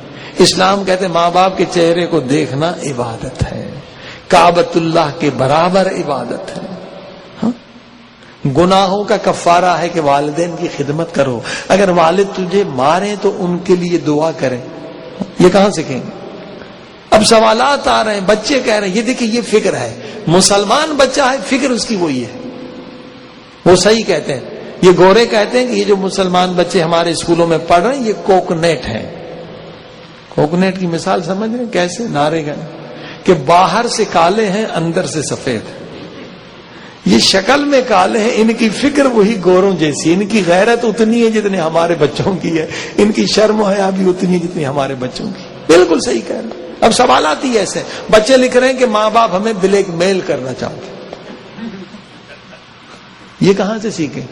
اسلام کہتے ہیں ماں باپ کے چہرے کو دیکھنا عبادت ہے، کعبۃ اللہ کے برابر عبادت ہے. ہاں؟ گناہوں کا کفارہ ہے کہ والدین کی خدمت کرو. اگر والد تجھے مارے تو ان کے لیے دعا کریں. یہ کہاں سیکھیں گے؟ اب سوالات آ رہے ہیں، بچے کہہ رہے ہیں، یہ دیکھیں یہ فکر ہے. مسلمان بچہ ہے، فکر اس کی وہی ہے. وہ صحیح کہتے ہیں، یہ گورے کہتے ہیں کہ یہ جو مسلمان بچے ہمارے اسکولوں میں پڑھ رہے ہیں یہ کوکنیٹ ہیں. کوکنیٹ کی مثال سمجھ رہے ہیں کیسے؟ نعرے گئے کہ باہر سے کالے ہیں، اندر سے سفید. یہ شکل میں کالے ہیں، ان کی فکر وہی گوروں جیسی، ان کی غیرت اتنی ہے جتنی ہمارے بچوں کی ہے، ان کی شرم و حیا بھی اتنی ہے جتنی ہمارے بچوں کی. بالکل صحیح کہہ رہے ہیں. اب سوالات ہی ایسے، بچے لکھ رہے ہیں کہ ماں باپ ہمیں بلیک میل کرنا چاہتے. یہ کہاں سے سیکھیں؟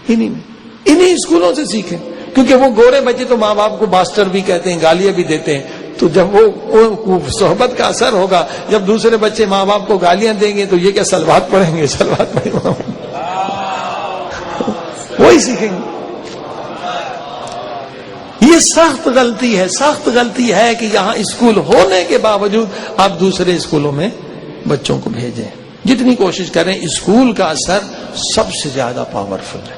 انہی اسکولوں سے سیکھیں. کیونکہ وہ گورے بچے تو ماں باپ کو ماسٹر بھی کہتے ہیں، گالیاں بھی دیتے ہیں. تو جب وہ صحبت کا اثر ہوگا، جب دوسرے بچے ماں باپ کو گالیاں دیں گے تو یہ کیا سلوات پڑھیں گے؟ سلوات پڑھیں گے، وہی سیکھیں گے. یہ سخت غلطی ہے، سخت غلطی ہے کہ یہاں اسکول ہونے کے باوجود آپ دوسرے اسکولوں میں بچوں کو بھیجیں. جتنی کوشش کریں، اسکول کا اثر سب سے زیادہ پاورفل ہے.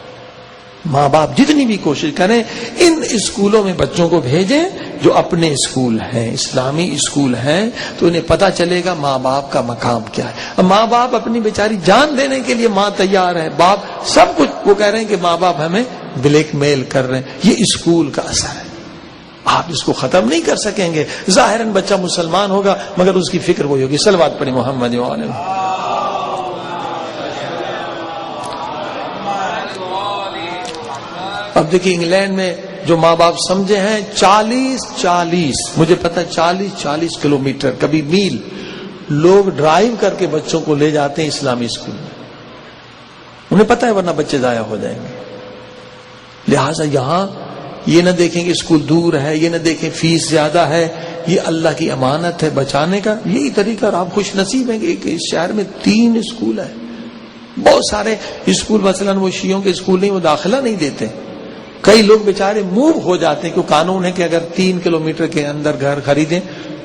ماں باپ جتنی بھی کوشش کریں ان اسکولوں میں بچوں کو بھیجیں جو اپنے اسکول ہیں، اسلامی اسکول ہیں، تو انہیں پتہ چلے گا ماں باپ کا مقام کیا ہے. اب ماں باپ اپنی بیچاری جان دینے کے لیے ماں تیار ہے، باپ سب کچھ، وہ کہہ رہے ہیں کہ ماں باپ ہمیں بلیک میل کر رہے ہیں. یہ اسکول کا اثر ہے، آپ اس کو ختم نہیں کر سکیں گے. ظاہراً بچہ مسلمان ہوگا مگر اس کی فکر وہی ہوگی. صلوات پڑھی محمد وعلیہ. اب دیکھیے انگلینڈ میں جو ماں باپ سمجھے ہیں 40 مجھے پتا 40 کلومیٹر کبھی میل لوگ ڈرائیو کر کے بچوں کو لے جاتے ہیں اسلامی اسکول میں، انہیں پتہ ہے ورنہ بچے ضائع ہو جائیں گے. لہٰذا یہاں یہ نہ دیکھیں کہ اسکول دور ہے، یہ نہ دیکھیں فیس زیادہ ہے، یہ اللہ کی امانت ہے بچانے کا. یہی طریقہ، اور آپ خوش نصیب ہیں کہ اس شہر میں 3 اسکول ہے. بہت سارے اسکول مثلاً وہ شیعوں کے اسکول نہیں، وہ داخلہ نہیں دیتے. کئی لوگ بیچارے موو ہو جاتے ہیں، کیوں قانون ہے کہ اگر 3 کلومیٹر کے اندر گھر خریدیں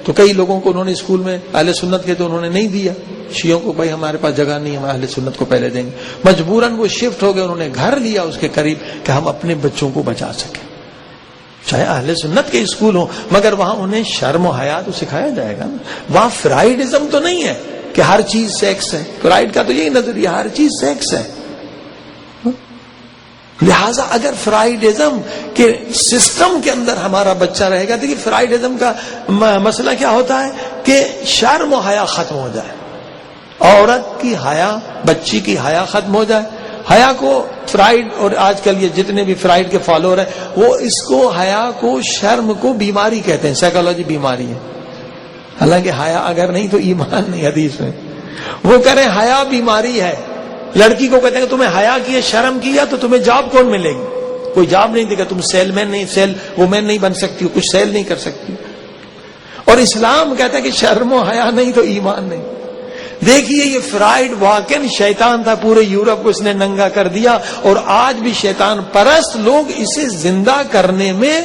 تو کئی لوگوں کو انہوں نے اسکول میں اہل سنت کے تو انہوں نے نہیں دیا. شیعوں کو بھائی ہمارے پاس جگہ نہیں، ہم اہل سنت کو پہلے دیں گے. مجبوراً وہ شفٹ ہو گئے، انہوں نے گھر لیا اس کے قریب کہ ہم اپنے بچوں کو بچا سکیں. چاہے اہل سنت کے اسکول ہوں مگر وہاں انہیں شرم و حیا تو سکھایا جائے گا نا. وہاں فرائیڈزم تو نہیں ہے کہ ہر چیز سیکس ہے. فرائیڈ کا تو یہی نظریہ، ہر چیز سیکس ہے. لہذا اگر فرائیڈزم کے سسٹم کے اندر ہمارا بچہ رہے گا، دیکھیے فرائیڈزم کا مسئلہ کیا ہوتا ہے کہ شرم و حیا ختم ہو جائے، عورت کی حیا، بچی کی حیا ختم ہو جائے. حیا کو فرائیڈ اور آج کل یہ جتنے بھی فرائیڈ کے فالوور ہیں وہ اس کو حیا کو، شرم کو بیماری کہتے ہیں، سائیکالوجی بیماری ہے. حالانکہ حیا اگر نہیں تو ایمان نہیں. حدیث میں وہ کریں حیا بیماری ہے. لڑکی کو کہتے ہیں کہ تمہیں حیا کی شرم کیا تو تمہیں جاب کون ملے گی؟ کوئی جاب نہیں دے گا. تم سیل مین نہیں، سیل وومین نہیں بن سکتی ہو، کچھ سیل نہیں کر سکتی. اور اسلام کہتا ہے کہ شرم و حیا نہیں تو ایمان نہیں. دیکھیے یہ فرائیڈ واقعی شیطان تھا، پورے یورپ کو اس نے ننگا کر دیا، اور آج بھی شیطان پرست لوگ اسے زندہ کرنے میں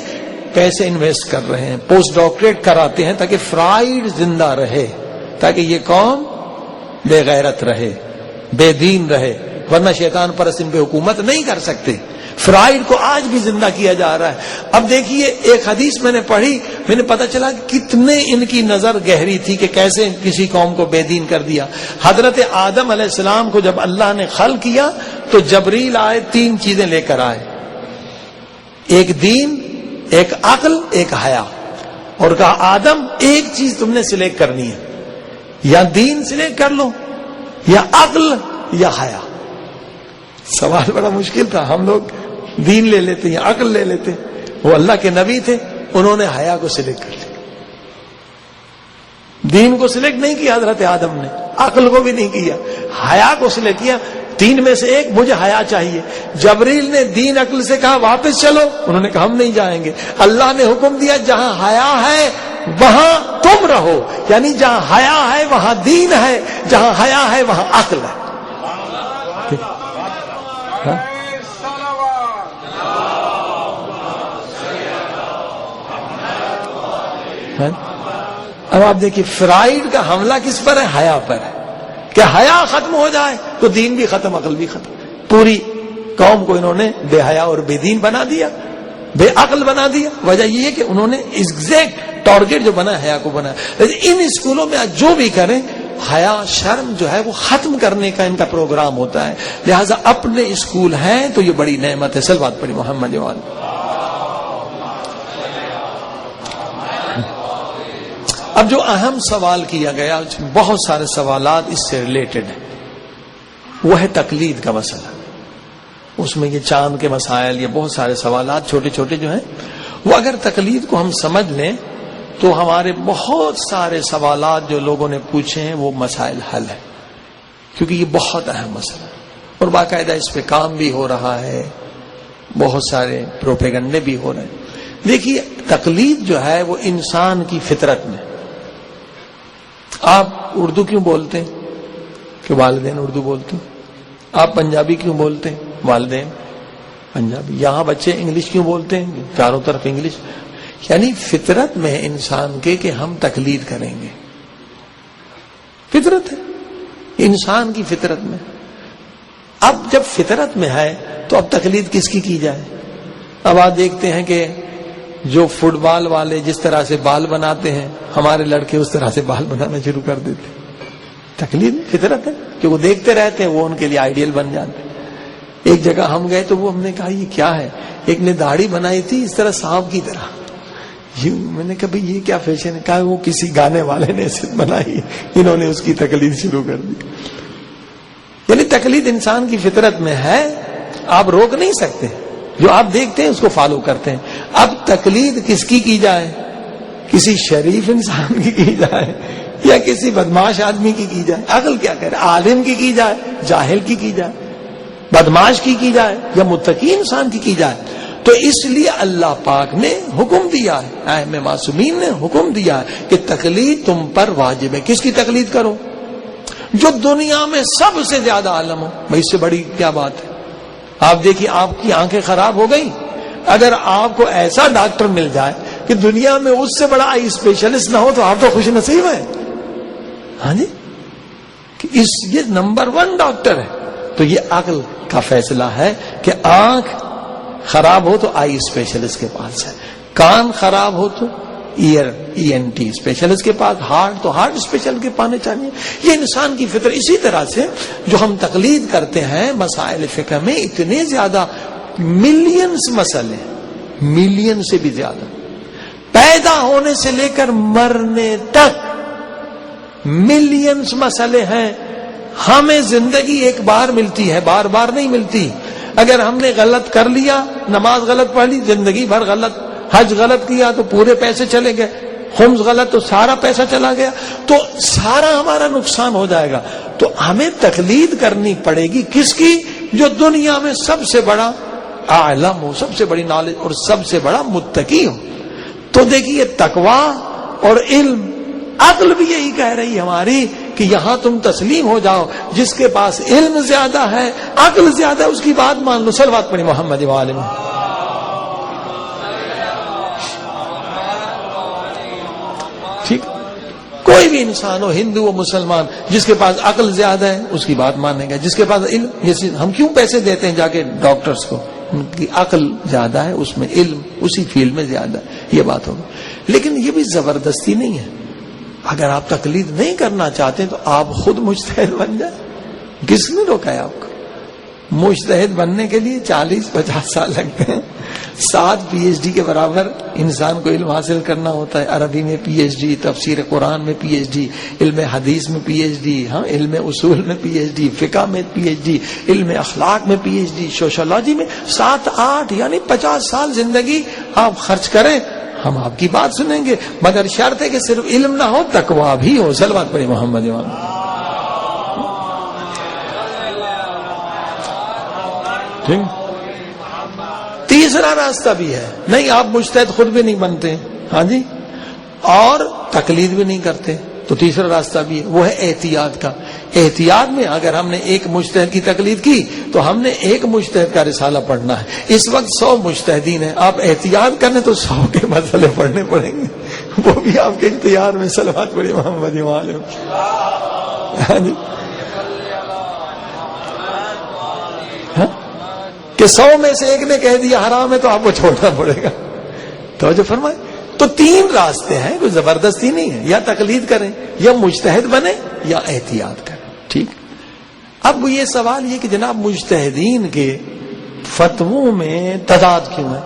پیسے انویسٹ کر رہے ہیں، پوسٹ ڈاکٹریٹ کراتے ہیں تاکہ فرائیڈ زندہ رہے، تاکہ یہ قوم بے غیرت رہے، بے دین رہے. ورنہ شیطان پرست ان پہ حکومت نہیں کر سکتے. فرائیڈ کو آج بھی زندہ کیا جا رہا ہے. اب دیکھیے ایک حدیث میں نے پڑھی، میں نے پتا چلا کہ کتنے ان کی نظر گہری تھی کہ کیسے کسی قوم کو بے دین کر دیا. حضرت آدم علیہ السلام کو جب اللہ نے خلق کیا تو جبریل آئے، 3 چیزیں لے کر آئے، ایک دین، ایک عقل، ایک حیا، اور کہا آدم ایک چیز تم نے سلیکٹ کرنی ہے، یا دین سلیکٹ کر لو، یا عقل، یا حیا. سوال بڑا مشکل تھا. ہم لوگ دین لے لیتے یا عقل لے لیتے. وہ اللہ کے نبی تھے، انہوں نے حیا کو سلیکٹ کر لیا. دین کو سلیکٹ نہیں کیا حضرت آدم نے، عقل کو بھی نہیں کیا، حیا کو سلیکٹ کیا. 3 میں سے ایک، مجھے حیا چاہیے. جبریل نے دین عقل سے کہا واپس چلو، انہوں نے کہا ہم نہیں جائیں گے. اللہ نے حکم دیا جہاں حیا ہے وہاں تم رہو، یعنی جہاں حیا ہے وہاں دین ہے، جہاں حیا ہے وہاں عقل ہے. اب آپ دیکھیے فرائیڈ کا حملہ کس پر ہے؟ حیا پر ہے. کہ حیا ختم ہو جائے تو دین بھی ختم، عقل بھی ختم. پوری قوم کو انہوں نے بے حیا اور بے دین بنا دیا، بے عقل بنا دیا. وجہ یہ ہے کہ انہوں نے ایگزیکٹ ٹارگیٹ جو بنا حیا کو بنا. ان اسکولوں میں آج جو بھی کریں، حیا شرم جو ہے وہ ختم کرنے کا ان کا پروگرام ہوتا ہے. لہٰذا اپنے اسکول ہیں تو یہ بڑی نعمت ہے. صلوات پڑھی محمد وآلہ. اب جو اہم سوال کیا گیا، بہت سارے سوالات اس سے ریلیٹڈ ہیں، وہ ہے تقلید کا مسئلہ. اس میں یہ چاند کے مسائل، یہ بہت سارے سوالات چھوٹے چھوٹے جو ہیں، وہ اگر تقلید کو ہم سمجھ لیں تو ہمارے بہت سارے سوالات جو لوگوں نے پوچھے ہیں وہ مسائل حل ہیں. کیونکہ یہ بہت اہم مسئلہ ہے اور باقاعدہ اس پہ کام بھی ہو رہا ہے، بہت سارے پروپیگنڈے بھی ہو رہے ہیں. دیکھیے تقلید جو ہے وہ انسان کی فطرت میں. آپ اردو کیوں بولتے ہیں؟ کہ والدین اردو بولتے ہیں. آپ پنجابی کیوں بولتے ہیں؟ والدین پنجابی. یہاں بچے انگلش کیوں بولتے ہیں؟ چاروں طرف انگلش. یعنی فطرت میں انسان کے کہ ہم تقلید کریں گے. فطرت ہے انسان کی فطرت میں. اب جب فطرت میں ہے تو اب تقلید کس کی جائے؟ اب آپ دیکھتے ہیں کہ جو فٹ بال والے جس طرح سے بال بناتے ہیں، ہمارے لڑکے اس طرح سے بال بنانا شروع کر دیتے. تقلید فطرت ہے کہ وہ دیکھتے رہتے ہیں، وہ ان کے لیے آئیڈیل بن جاتے. ایک جگہ ہم گئے تو وہ ہم نے کہا یہ کیا ہے؟ ایک نے داڑھی بنائی تھی اس طرح سانپ کی طرح. میں نے کہا بھئی یہ کیا فیشن ہے؟ کہا وہ کسی گانے والے نے ایسے بنائی، انہوں نے اس کی تقلید شروع کر دی. یعنی تقلید انسان کی فطرت میں ہے، آپ روک نہیں سکتے. جو آپ دیکھتے ہیں اس کو فالو کرتے ہیں. اب تقلید کس کی جائے؟ کسی شریف انسان کی جائے یا کسی بدماش آدمی کی جائے؟ عقل کیا کہہ رہے؟ عالم کی جائے، جاہل کی جائے، بدماش کی جائے، یا متقی انسان کی جائے؟ تو اس لیے اللہ پاک نے حکم دیا ہے، ائمہ معصومین نے حکم دیا ہے کہ تقلید تم پر واجب ہے۔ کس کی تقلید کرو؟ جو دنیا میں سب سے زیادہ عالم ہو۔ بھائی اس سے بڑی کیا بات ہے؟ آپ دیکھیے، آپ کی آنکھیں خراب ہو گئی، اگر آپ کو ایسا ڈاکٹر مل جائے کہ دنیا میں اس سے بڑا آئی اسپیشلسٹ نہ ہو تو آپ تو خوش نصیب ہیں۔ ہاں جی، کہ یہ نمبر 1 ڈاکٹر ہے۔ تو یہ عقل کا فیصلہ ہے کہ آنکھ خراب ہو تو آئی اسپیشلسٹ کے پاس ہے، کان خراب ہو تو ایئر ENT اسپیشلسٹ کے پاس، ہارٹ تو ہارٹ اسپیشلسٹ کے پانے چاہیے۔ یہ انسان کی فطر۔ اسی طرح سے جو ہم تقلید کرتے ہیں مسائل فقہ میں، اتنے زیادہ ملینز مسئلے، ملین سے بھی زیادہ، پیدا ہونے سے لے کر مرنے تک ملینز مسئلے ہیں۔ ہمیں زندگی ایک بار ملتی ہے، بار بار نہیں ملتی۔ اگر ہم نے غلط کر لیا، نماز غلط پڑھ لی، زندگی بھر غلط، حج غلط کیا تو پورے پیسے چلے گئے، خمس غلط تو سارا پیسہ چلا گیا، تو سارا ہمارا نقصان ہو جائے گا۔ تو ہمیں تقلید کرنی پڑے گی کس کی؟ جو دنیا میں سب سے بڑا عالم ہو، سب سے بڑی نالج اور سب سے بڑا متقی ہو۔ تو دیکھیے تقویٰ اور علم، عقل بھی یہی کہہ رہی ہماری کہ یہاں تم تسلیم ہو جاؤ، جس کے پاس علم زیادہ ہے، عقل زیادہ ہے، اس کی بات مان لو۔ صلوات پڑھی محمد وعلم۔ ٹھیک، کوئی بھی انسان ہو، ہندو ہو مسلمان، جس کے پاس عقل زیادہ ہے اس کی بات ماننے گا، جس کے پاس علم، جیسے ہم کیوں پیسے دیتے ہیں جا کے ڈاکٹرز کو؟ ان کی عقل زیادہ ہے، اس میں علم اسی فیلڈ میں زیادہ ہے، یہ بات ہوگی۔ لیکن یہ بھی زبردستی نہیں ہے۔ اگر آپ تقلید نہیں کرنا چاہتے تو آپ خود مجتہد بن جائیں۔ کس نے روکا ہے آپ کو؟ مجتہد بننے کے لیے 40-50 سال لگتے ہیں، 7 PhD کے برابر انسان کو علم حاصل کرنا ہوتا ہے۔ عربی میں PhD، تفسیر قرآن میں PhD، علم حدیث میں PhD، ہاں، علم اصول میں PhD، فقہ میں PhD، علم اخلاق میں PhD، سوشولوجی میں 7-8 یعنی 50 سال زندگی آپ خرچ کریں، ہم آپ کی بات سنیں گے، مگر شرط ہے کہ صرف علم نہ ہو، تقویٰ بھی ہو۔ صلوات پڑھی محمد وعلم۔ تیسرا راستہ بھی ہے، نہیں آپ مجتہد خود بھی نہیں بنتے، ہاں جی، اور تقلید بھی نہیں کرتے، تو تیسرا راستہ بھی ہے، وہ ہے احتیاط کا۔ احتیاط میں اگر ہم نے ایک مجتہد کی تقلید کی تو ہم نے ایک مجتہد کا رسالہ پڑھنا ہے۔ اس وقت 100 مجتہدین ہیں، آپ احتیاط کرنے تو 100 کے مسئلے پڑھنے پڑیں گے، وہ بھی آپ کے اختیار میں۔ صلوات پڑھی محمد وعلم۔ ہاں جی، کہ 100 میں سے ایک نے کہہ دیا حرام ہے تو آپ کو چھوڑنا پڑے گا۔ توجہ فرمائے۔ تو 3 راستے ہیں، کوئی زبردستی نہیں ہے، یا تقلید کریں، یا مجتہد بنے، یا احتیاط کریں۔ ٹھیک۔ اب یہ سوال یہ کہ جناب مجتہدین کے فتووں میں تضاد کیوں ہے؟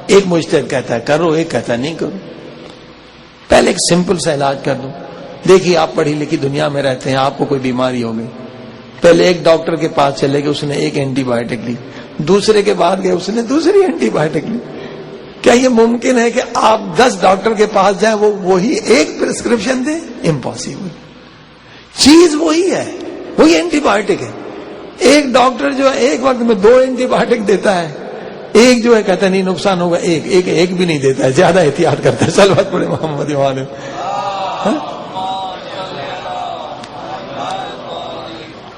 ایک مجتہد کہتا ہے کرو، ایک کہتا ہے نہیں کرو۔ پہلے ایک سمپل سا علاج کر دوں۔ دیکھیے آپ پڑھی لکھی دنیا میں رہتے ہیں، آپ کو کوئی بیماری ہو گئی، پہلے ایک ڈاکٹر کے پاس چلے گئے، اس نے ایک اینٹی بایوٹک لی، دوسرے کے بعد گئے، اس نے دوسری اینٹی بایوٹک لی۔ کیا یہ ممکن ہے کہ آپ 10 ڈاکٹر کے پاس جائیں وہ وہی ایک پرسکرپشن دیں؟ امپاسبل۔ چیز وہی ہے، وہی اینٹی بایوٹک ہے۔ ایک ڈاکٹر جو ہے ایک وقت میں 2 اینٹی بایوٹک دیتا ہے، ایک جو ہے کہتا ہے نہیں نقصان ہوگا، ایک بھی نہیں دیتا ہے، زیادہ احتیاط کرتا ہے۔ صلوات پڑھے محمد وعلم۔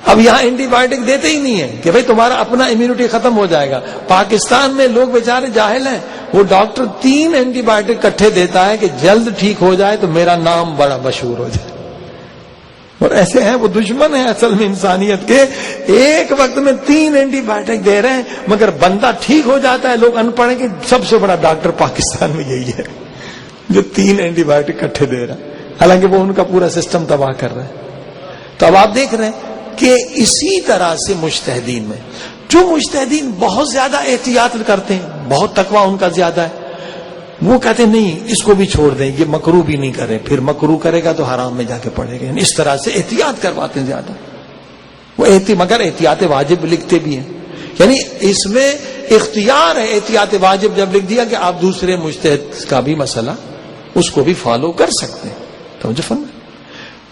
اب یہاں اینٹی بایوٹک دیتے ہی نہیں ہے کہ بھئی تمہارا اپنا امیونٹی ختم ہو جائے گا۔ پاکستان میں لوگ بیچارے جاہل ہیں، وہ ڈاکٹر 3 اینٹی بایوٹک کٹھے دیتا ہے کہ جلد ٹھیک ہو جائے تو میرا نام بڑا مشہور ہو جائے۔ اور ایسے ہیں، وہ دشمن ہیں اصل میں انسانیت کے، ایک وقت میں 3 اینٹی بایوٹک دے رہے ہیں، مگر بندہ ٹھیک ہو جاتا ہے۔ لوگ ان پڑھ کہ سب سے بڑا ڈاکٹر پاکستان میں یہی ہے جو 3 اینٹی بایوٹک کٹھے دے رہا ہے، حالانکہ وہ ان کا پورا سسٹم تباہ کر رہا ہے۔ تو اب آپ دیکھ رہے ہیں کہ اسی طرح سے مجتہدین میں جو مجتہدین بہت زیادہ احتیاط کرتے ہیں، بہت تقویٰ ان کا زیادہ ہے، وہ کہتے ہیں نہیں اس کو بھی چھوڑ دیں، یہ مکروہ بھی نہیں کرے، پھر مکروہ کرے گا تو حرام میں جا کے پڑے گا۔ اس طرح سے احتیاط کرواتے ہیں زیادہ، وہ مگر احتیاط واجب لکھتے بھی ہیں، یعنی اس میں اختیار ہے۔ احتیاط واجب جب لکھ دیا کہ آپ دوسرے مجتہد کا بھی مسئلہ اس کو بھی فالو کر سکتے ہیں۔ توجہ فرمائیں۔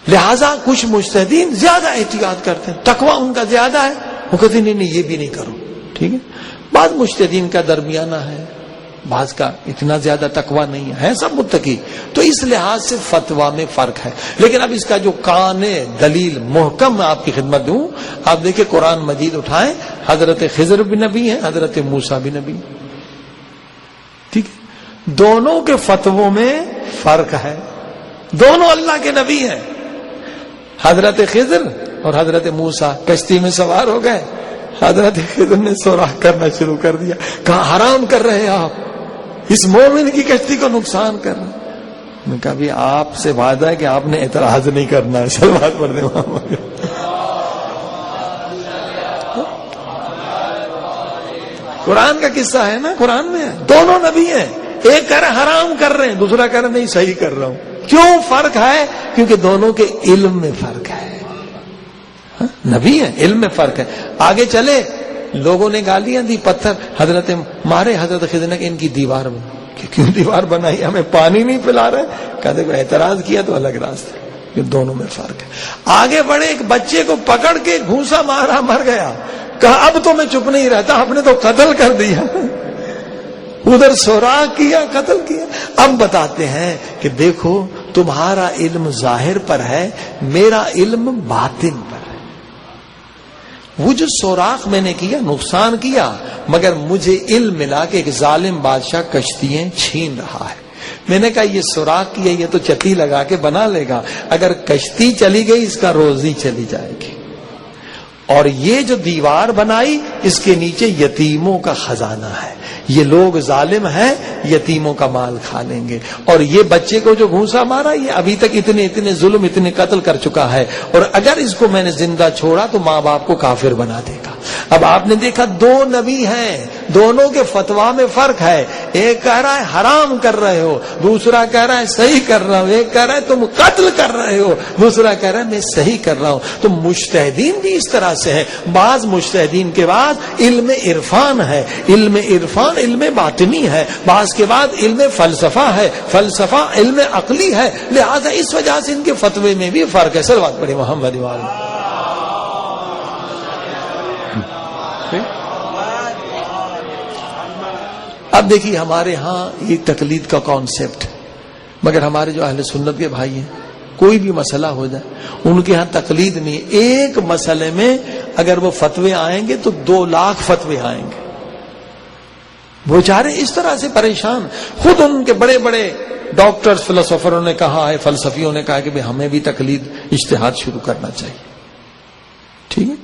لہذا کچھ مجتہدین زیادہ احتیاط کرتے ہیں، تقویٰ ان کا زیادہ ہے، وہ کہتے ہیں نہیں یہ بھی نہیں کرو، ٹھیک ہے. بعض مجتہدین کا درمیانہ ہے، بعض کا اتنا زیادہ تقویٰ نہیں ہے سب متقی. تو اس لحاظ سے فتویٰ میں فرق ہے. لیکن اب اس کا جو کان دلیل محکم میں آپ کی خدمت دوں، آپ دیکھیں قرآن مجید اٹھائیں، حضرت خضر بھی نبی ہیں، حضرت موسیٰ بھی نبی ہیں، ٹھیک ہے. دونوں کے فتووں میں فرق ہے، دونوں اللہ کے نبی ہیں. حضرت خضر اور حضرت موسیٰ کشتی میں سوار ہو گئے، حضرت خضر نے سوراخ کرنا شروع کر دیا، کہا حرام کر رہے ہیں آپ، اس مومن کی کشتی کو نقصان کر رہے ہیں. میں کہا بھی آپ سے وعدہ ہے کہ آپ نے اعتراض نہیں کرنا ہے. سلوات پڑھ دیں. قرآن کا قصہ ہے نا، قرآن میں ہے. دونوں نبی ہیں، ایک کہہ رہے حرام کر رہے ہیں، دوسرا کہہ رہے نہیں صحیح کر رہا ہوں. کیوں فرق ہے؟ کیونکہ دونوں کے علم میں فرق ہے. نبی ہیں، علم میں فرق ہے. آگے چلے، لوگوں نے گالیاں دی، پتھر حضرت مارے، حضرت خضر نے کہ ان کی دیوار بنا. کہ کیوں دیوار بنائی؟ ہمیں پانی نہیں پلا رہے. کہتے کہ اعتراض کیا تو الگ راستہ. کہ دونوں میں فرق ہے. آگے بڑھے، ایک بچے کو پکڑ کے گھونسا مارا، مر گیا. کہا اب تو میں چپ نہیں رہتا، آپ نے تو قتل کر دیا. ادھر سوراخ کیا، قتل کیا. اب بتاتے ہیں کہ دیکھو تمہارا علم ظاہر پر ہے، میرا علم باطن پر ہے. وہ جو سوراخ میں نے کیا نقصان کیا، مگر مجھے علم ملا کہ ایک ظالم بادشاہ کشتیاں چھین رہا ہے. میں نے کہا یہ سوراخ کیا، یہ تو چتی لگا کے بنا لے گا، اگر کشتی چلی گئی اس کا روزی چلی جائے گی. اور یہ جو دیوار بنائی اس کے نیچے یتیموں کا خزانہ ہے، یہ لوگ ظالم ہیں، یتیموں کا مال کھا لیں گے. اور یہ بچے کو جو گھونسا مارا، یہ ابھی تک اتنے ظلم، اتنے قتل کر چکا ہے، اور اگر اس کو میں نے زندہ چھوڑا تو ماں باپ کو کافر بنا دے گا. اب آپ نے دیکھا دو نبی ہیں، دونوں کے فتوا میں فرق ہے. ایک کہہ رہا ہے حرام کر رہے ہو، دوسرا کہہ رہا ہے صحیح کر رہا ہوں. ایک کہہ رہا ہے تم قتل کر رہے ہو، دوسرا کہہ رہا ہے میں صحیح کر رہا ہوں. تو مجتہدین بھی اس طرح سے ہے. بعض مجتہدین کے بعد علم عرفان ہے، علم عرفان علم باطنی ہے. بعض کے بعد علم فلسفہ ہے، فلسفہ علم عقلی ہے. لہذا اس وجہ سے ان کے فتوے میں بھی فرق ہے. صلوات پڑھیں محمد والے. اب دیکھیے ہمارے ہاں یہ تقلید کا کانسیپٹ، مگر ہمارے جو اہل سنت کے بھائی ہیں، کوئی بھی مسئلہ ہو جائے ان کے ہاں تقلید نہیں. ایک مسئلے میں اگر وہ فتوے آئیں گے تو 2 لاکھ فتوے آئیں گے. وہ بیچارے اس طرح سے پریشان. خود ان کے بڑے بڑے ڈاکٹرز، فلسفروں نے کہا ہے، فلسفیوں نے کہا کہ ہمیں بھی تقلید اجتہاد شروع کرنا چاہیے. ٹھیک ہے،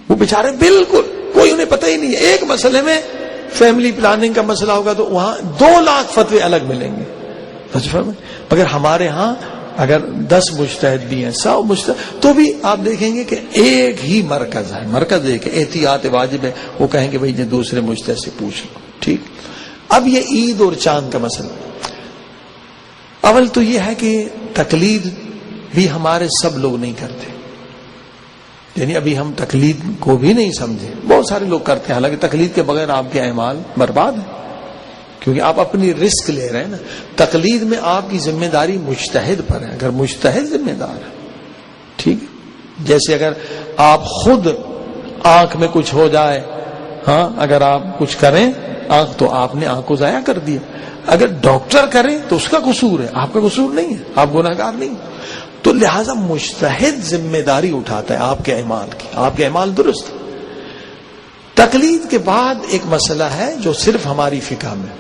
وہ بیچارے بالکل کوئی انہیں پتہ ہی نہیں ہے. ایک مسئلے میں فیملی پلاننگ کا مسئلہ ہوگا تو وہاں 2 لاکھ فتوے الگ ملیں گے. مگر ہمارے ہاں اگر 10 مجتہد بھی ہیں، 100 مجتہد، تو بھی آپ دیکھیں گے کہ ایک ہی مرکز ہے، مرکز ایک ہے، احتیاط واجب ہے. وہ کہیں گے بھائی نے دوسرے مجتہد سے پوچھ لو. ٹھیک. اب یہ عید اور چاند کا مسئلہ، اول تو یہ ہے کہ تقلید بھی ہمارے سب لوگ نہیں کرتے. یعنی ابھی ہم تقلید کو بھی نہیں سمجھے، بہت سارے لوگ کرتے ہیں. حالانکہ تقلید کے بغیر آپ کے اعمال برباد ہیں، کیونکہ آپ اپنی رسک لے رہے ہیں نا. تقلید میں آپ کی ذمہ داری مجتہد پر ہے، اگر مجتہد ذمہ دار ہے. ٹھیک ہے، جیسے اگر آپ خود آنکھ میں کچھ ہو جائے، ہاں اگر آپ کچھ کریں آنکھ، تو آپ نے آنکھ کو ضائع کر دیا. اگر ڈاکٹر کرے تو اس کا قصور ہے، آپ کا قصور نہیں ہے، آپ گناہ گار نہیں. تو لہذا مجتہد ذمہ داری اٹھاتا ہے آپ کے اعمال کی، آپ کے اعمال درست. تقلید کے بعد ایک مسئلہ ہے جو صرف ہماری فقہ میں،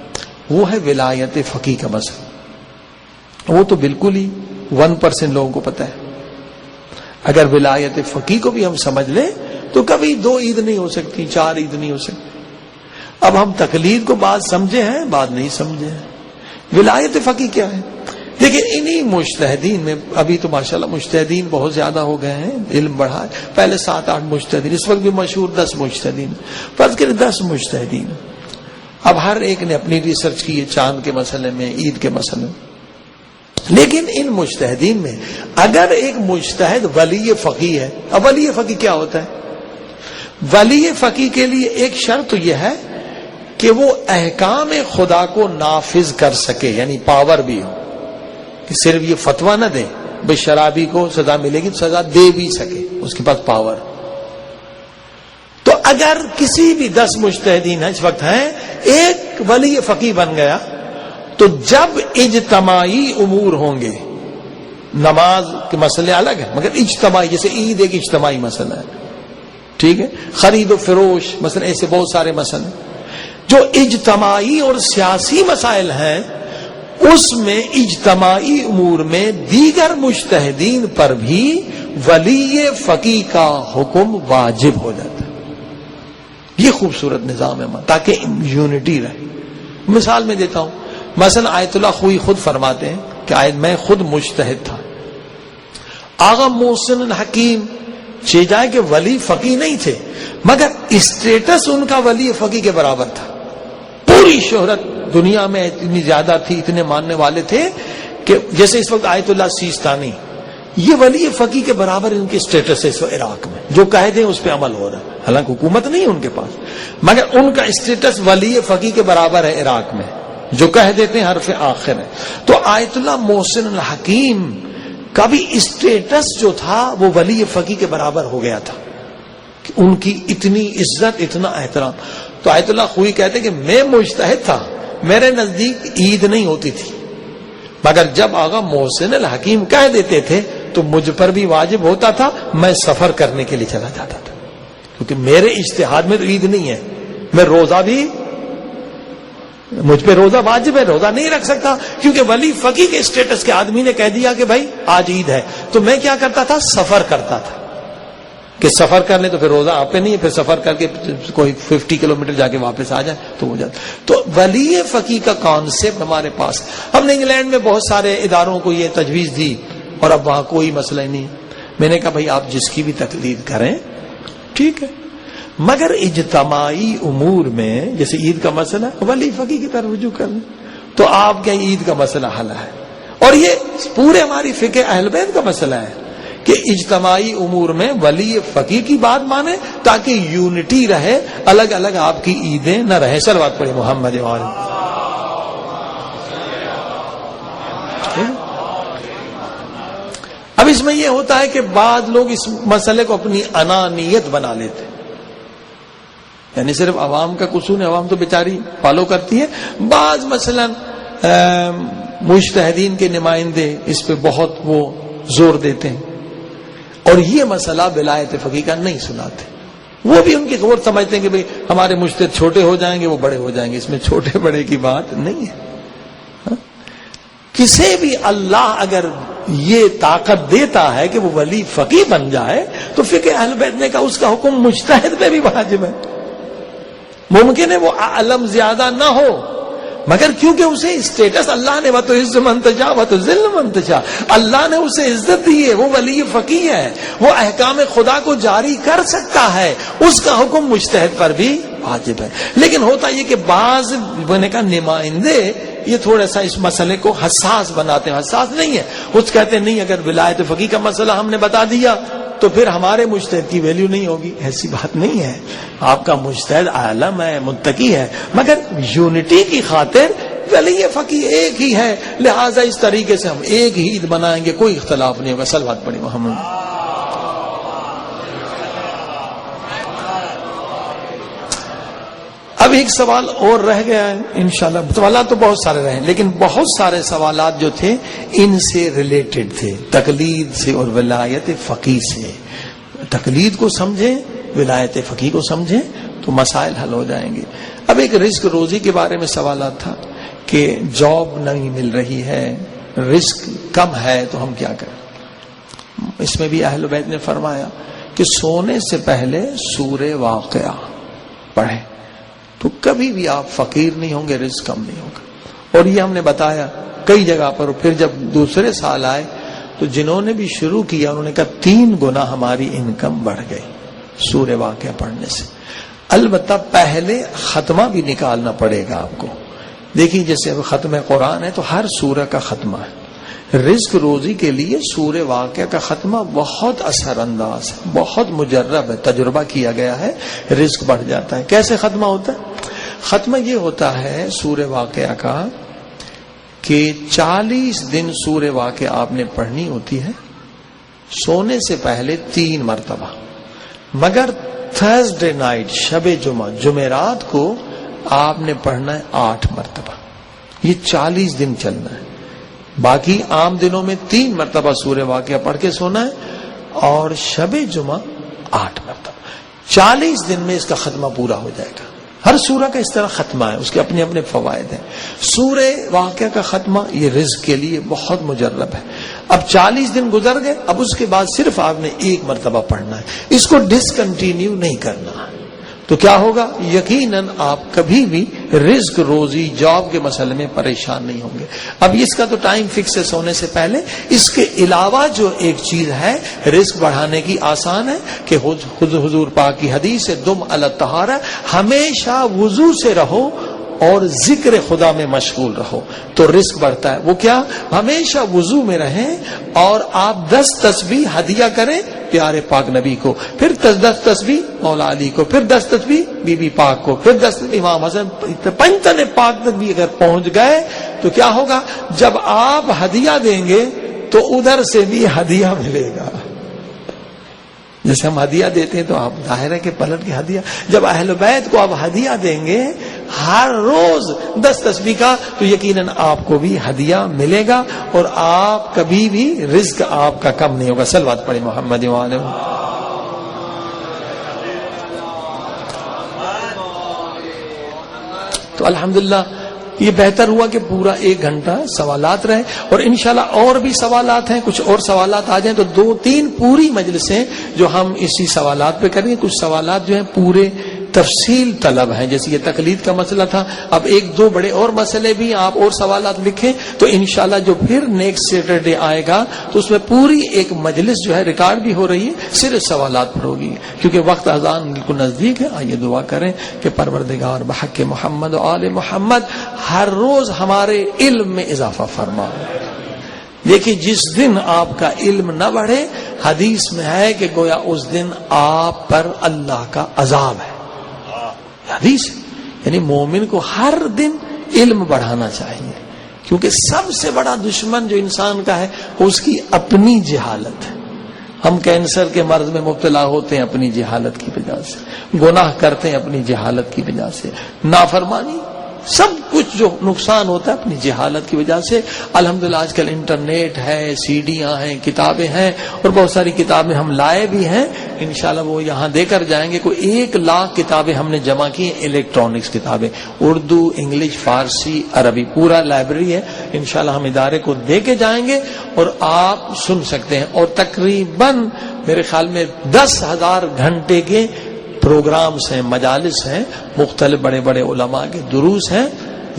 وہ ہے ولایت فقیہ کا مسئلہ. وہ تو بالکل ہی 1% لوگوں کو پتہ ہے. اگر ولایت فقیہ کو بھی ہم سمجھ لیں تو کبھی 2 عید نہیں ہو سکتی، 4 عید نہیں ہو سکتی. اب ہم تقلید کو بعد سمجھے ہیں، بعد نہیں سمجھے ہیں. ولایت فقیہ کیا ہے؟ دیکھیں انہی مجتہدین میں، ابھی تو ماشاءاللہ مجتہدین بہت زیادہ ہو گئے ہیں، علم بڑھا ہے. پہلے 7-8 مجتہدین، اس وقت بھی مشہور 10 مجتہدین. فرض کریں 10 مجتہدین، اب ہر ایک نے اپنی ریسرچ کی ہے چاند کے مسئلے میں، عید کے مسئلے میں. لیکن ان مجتہدین میں اگر ایک مجتہد ولی فقیہ ہے، اب ولی فقیہ کیا ہوتا ہے؟ ولی فقیہ کے لیے ایک شرط یہ ہے کہ وہ احکام خدا کو نافذ کر سکے، یعنی پاور بھی ہو، کہ صرف یہ فتویٰ نہ دے، بھئی شرابی کو سزا ملے گی، سزا دے بھی سکے، اس کے پاس پاور. تو اگر کسی بھی 10 مجتہدین اس وقت ہیں، ایک ولی فقیہ بن گیا، تو جب اجتماعی امور ہوں گے، نماز کے مسئلے الگ ہیں مگر اجتماعی، جیسے عید ایک اجتماعی مسئلہ ہے، ٹھیک ہے، خرید و فروش مثلا، ایسے بہت سارے مسئلے جو اجتماعی اور سیاسی مسائل ہیں، اس میں اجتماعی امور میں دیگر مجتہدین پر بھی ولی فقیہ کا حکم واجب ہو جاتا ہے. یہ خوبصورت نظام ہے تاکہ یونٹی رہے. مثال میں دیتا ہوں، مثلا آیت اللہ خوئی خود فرماتے ہیں کہ میں خود مجتہد تھا. آغا محسن الحکیم چیجائے کہ ولی فقیہ نہیں تھے مگر اسٹیٹس ان کا ولی فقیہ کے برابر تھا. پوری شہرت دنیا میں اتنی زیادہ تھی، اتنے ماننے والے تھے کہ جیسے اس وقت آیت اللہ سیستانی، یہ ولی فقیہ کے برابر ان کی اسٹیٹس ہے اس وقت عراق میں. جو کہہ دیں اس پہ عمل ہو رہا ہے، حالانکہ حکومت نہیں ان کے پاس، مگر ان کا اسٹیٹس ولی فقیہ کے برابر ہے عراق میں. جو کہہ دیتے ہیں حرف آخر ہے. تو آیت اللہ محسن الحکیم کا بھی اسٹیٹس جو تھا وہ ولی فقیہ کے برابر ہو گیا تھا، کہ ان کی اتنی عزت، اتنا احترام. تو آیت اللہ خوئی کہتے کہ میں مجتہد تھا، میرے نزدیک عید نہیں ہوتی تھی، مگر جب آغا محسن الحکیم کہہ دیتے تھے تو مجھ پر بھی واجب ہوتا تھا، میں سفر کرنے کے لیے چلا جاتا تھا، کیونکہ میرے اجتہاد میں تو عید نہیں ہے. میں روزہ بھی، مجھ پہ روزہ واجب ہے، روزہ نہیں رکھ سکتا کیونکہ ولی فقیہ کے اسٹیٹس کے آدمی نے کہہ دیا کہ بھائی آج عید ہے. تو میں کیا کرتا تھا؟ سفر کرتا تھا کہ سفر کر لیں تو پھر روزہ آپ پہ نہیں ہے، پھر سفر کر کے کوئی 50 کلومیٹر جا کے واپس آ جائے تو ہو جاتا. تو ولی فقیہ کا کانسیپٹ ہمارے پاس. ہم نے انگلینڈ میں بہت سارے اداروں کو یہ تجویز دی اور اب وہاں کوئی مسئلہ ہی نہیں. میں نے کہا بھائی آپ جس کی بھی تقلید کریں ٹھیک ہے، مگر اجتماعی امور میں جیسے عید کا مسئلہ ولی فقیہ کی طرف رجوع کریں. تو آپ کے عید کا مسئلہ حل ہے، اور یہ پورے ہماری فقہ اہل بیت کا مسئلہ ہے کہ اجتماعی امور میں ولی فقیہ کی بات مانے تاکہ یونٹی رہے، الگ الگ آپ کی عیدیں نہ رہے. صلوات پڑھیں محمد وآلہ. اب اس میں یہ ہوتا ہے کہ بعض لوگ اس مسئلے کو اپنی انانیت بنا لیتے، یعنی صرف عوام کا قصور ہے، عوام تو بیچاری فالو کرتی ہے. بعض مثلا مجتہدین کے نمائندے اس پہ بہت وہ زور دیتے ہیں اور یہ مسئلہ ولایت فقیہ کا نہیں سناتے. وہ بھی ان کی غور سمجھتے ہیں کہ بھئی ہمارے مجتہد چھوٹے ہو جائیں گے، وہ بڑے ہو جائیں گے. اس میں چھوٹے بڑے کی بات نہیں ہے. کسی بھی اللہ اگر یہ طاقت دیتا ہے کہ وہ ولی فقیہ بن جائے تو فقہ اہل بیت نے کہا اس کا حکم مجتہد پہ بھی واجب ہے. ممکن ہے وہ علم زیادہ نہ ہو مگر کیونکہ اسے اسٹیٹس اللہ نے وَتُعِزُّ مَن تَشَاءُ وَتُذِلُّ مَن تَشَاءُ، اللہ نے اسے عزت دی ہے، وہ ولی فقیہ ہے، وہ احکام خدا کو جاری کر سکتا ہے، اس کا حکم مجتہد پر بھی واجب ہے. لیکن ہوتا یہ کہ بعض نے کہا نمائندے یہ تھوڑا سا اس مسئلے کو حساس بناتے ہیں. حساس نہیں ہے، کچھ کہتے ہیں نہیں اگر ولایت فقیہ کا مسئلہ ہم نے بتا دیا تو پھر ہمارے مجتہد کی ویلیو نہیں ہوگی. ایسی بات نہیں ہے، آپ کا مجتہد عالم ہے، متقی ہے، مگر یونٹی کی خاطر ولی فقیہ ایک ہی ہے، لہٰذا اس طریقے سے ہم ایک ہی عید منائیں گے، کوئی اختلاف نہیں ہوگا. صلوات پڑھیں محمد. اب ایک سوال اور رہ گیا ہے انشاءاللہ. سوالات تو بہت سارے رہے لیکن بہت سارے سوالات جو تھے ان سے ریلیٹڈ تھے، تقلید سے اور ولایت فقیہ سے. تقلید کو سمجھیں، ولایت فقیہ کو سمجھیں تو مسائل حل ہو جائیں گے. اب ایک رزق روزی کے بارے میں سوالات تھا کہ جاب نہیں مل رہی ہے، رزق کم ہے تو ہم کیا کریں. اس میں بھی اہل بیت نے فرمایا کہ سونے سے پہلے سورہ واقعہ پڑھیں تو کبھی بھی آپ فقیر نہیں ہوں گے، رزق کم نہیں ہوگا. اور یہ ہم نے بتایا کئی جگہ پر. پھر جب دوسرے سال آئے تو جنہوں نے بھی شروع کیا انہوں نے کہا 3 گنا ہماری انکم بڑھ گئی سورہ واقعہ پڑھنے سے. البتہ پہلے ختمہ بھی نکالنا پڑے گا آپ کو. دیکھیے جیسے اب ختم قرآن ہے تو ہر سورہ کا ختمہ ہے. رزق روزی کے لیے سورہ واقعہ کا ختمہ بہت اثر انداز ہے، بہت مجرب ہے، تجربہ کیا گیا ہے. رزق بڑھ جاتا ہے. کیسے ختمہ ہوتا ہے؟ ختمہ یہ ہوتا ہے سورہ واقعہ کا کہ 40 دن سورہ واقعہ آپ نے پڑھنی ہوتی ہے سونے سے پہلے 3 مرتبہ، مگر تھرسڈے نائٹ شب جمعہ جمعرات کو آپ نے پڑھنا ہے 8 مرتبہ. یہ 40 دن چلنا ہے. باقی عام دنوں میں 3 مرتبہ سورہ واقعہ پڑھ کے سونا ہے اور شب جمعہ 8 مرتبہ. 40 دن میں اس کا ختمہ پورا ہو جائے گا. ہر سورہ کا اس طرح ختمہ ہے، اس کے اپنے اپنے فوائد ہیں. سورہ واقعہ کا ختمہ یہ رزق کے لیے بہت مجرب ہے. اب 40 دن گزر گئے، اب اس کے بعد صرف آپ نے 1 مرتبہ پڑھنا ہے، اس کو ڈسکنٹینیو نہیں کرنا. تو کیا ہوگا؟ یقیناً آپ کبھی بھی رزق روزی جاب کے مسئلے میں پریشان نہیں ہوں گے. اب اس کا تو ٹائم فکس ہے سونے سے پہلے. اس کے علاوہ جو ایک چیز ہے رزق بڑھانے کی آسان ہے کہ حضور پاک کی حدیث ہے دم علی الطہارہ، ہمیشہ وضو سے رہو اور ذکر خدا میں مشغول رہو تو رزق بڑھتا ہے. وہ کیا؟ ہمیشہ وضو میں رہیں اور آپ 10 تسبیح ہدیہ کریں پیارے پاک نبی کو، پھر 10 تسبیح مولا علی کو، پھر 10 تسبیح بی بی پاک کو، پھر 10 امام حسن. 55 پاک تک بھی اگر پہنچ گئے تو کیا ہوگا؟ جب آپ ہدیہ دیں گے تو ادھر سے بھی ہدیہ ملے گا. جیسے ہم ہدیہ دیتے ہیں تو آپ ظاہر ہے کہ پلٹ کے ہدیہ، جب اہل بیت کو آپ ہدیہ دیں گے ہر روز 10 تسبیح کا تو یقیناً آپ کو بھی ہدیہ ملے گا اور آپ کبھی بھی رزق آپ کا کم نہیں ہوگا. صلوات پڑھیں محمد وعلیہ. تو الحمدللہ یہ بہتر ہوا کہ پورا 1 گھنٹہ سوالات رہے اور انشاءاللہ اور بھی سوالات ہیں. کچھ اور سوالات آ جائیں تو 2-3 پوری مجلسیں جو ہم اسی سوالات پہ کریں گے. کچھ سوالات جو ہیں پورے تفصیل طلب ہیں، جیسے یہ تقلید کا مسئلہ تھا. اب 1-2 بڑے اور مسئلے بھی آپ اور سوالات لکھیں تو انشاءاللہ جو پھر نیکسٹ سیٹرڈے آئے گا تو اس میں پوری ایک مجلس جو ہے ریکارڈ بھی ہو رہی ہے، صرف سوالات پر ہوگی کیونکہ وقت اذان بالکل نزدیک ہے. آئیے دعا کریں کہ پروردگار بحق محمد و آل محمد ہر روز ہمارے علم میں اضافہ فرما. دیکھیے جس دن آپ کا علم نہ بڑھے حدیث میں ہے کہ گویا اس دن آپ پر اللہ کا عذاب ہے. حدیث یعنی مومن کو ہر دن علم بڑھانا چاہیے کیونکہ سب سے بڑا دشمن جو انسان کا ہے اس کی اپنی جہالت ہے. ہم کینسر کے مرض میں مبتلا ہوتے ہیں اپنی جہالت کی وجہ سے، گناہ کرتے ہیں اپنی جہالت کی وجہ سے، نافرمانی، سب کچھ جو نقصان ہوتا ہے اپنی جہالت کی وجہ سے. الحمدللہ آج کل انٹرنیٹ ہے، سیڈیاں ہیں، کتابیں ہیں اور بہت ساری کتابیں ہم لائے بھی ہیں. انشاءاللہ وہ یہاں دے کر جائیں گے. کوئی 1 لاکھ کتابیں ہم نے جمع کی ہیں، الیکٹرانکس کتابیں، اردو، انگلش، فارسی، عربی، پورا لائبریری ہے. انشاءاللہ ہم ادارے کو دے کے جائیں گے اور آپ سن سکتے ہیں. اور تقریباً میرے خیال میں 10,000 گھنٹے کے پروگرامز ہیں، مجالس ہیں، مختلف بڑے بڑے علماء کے دروس ہیں،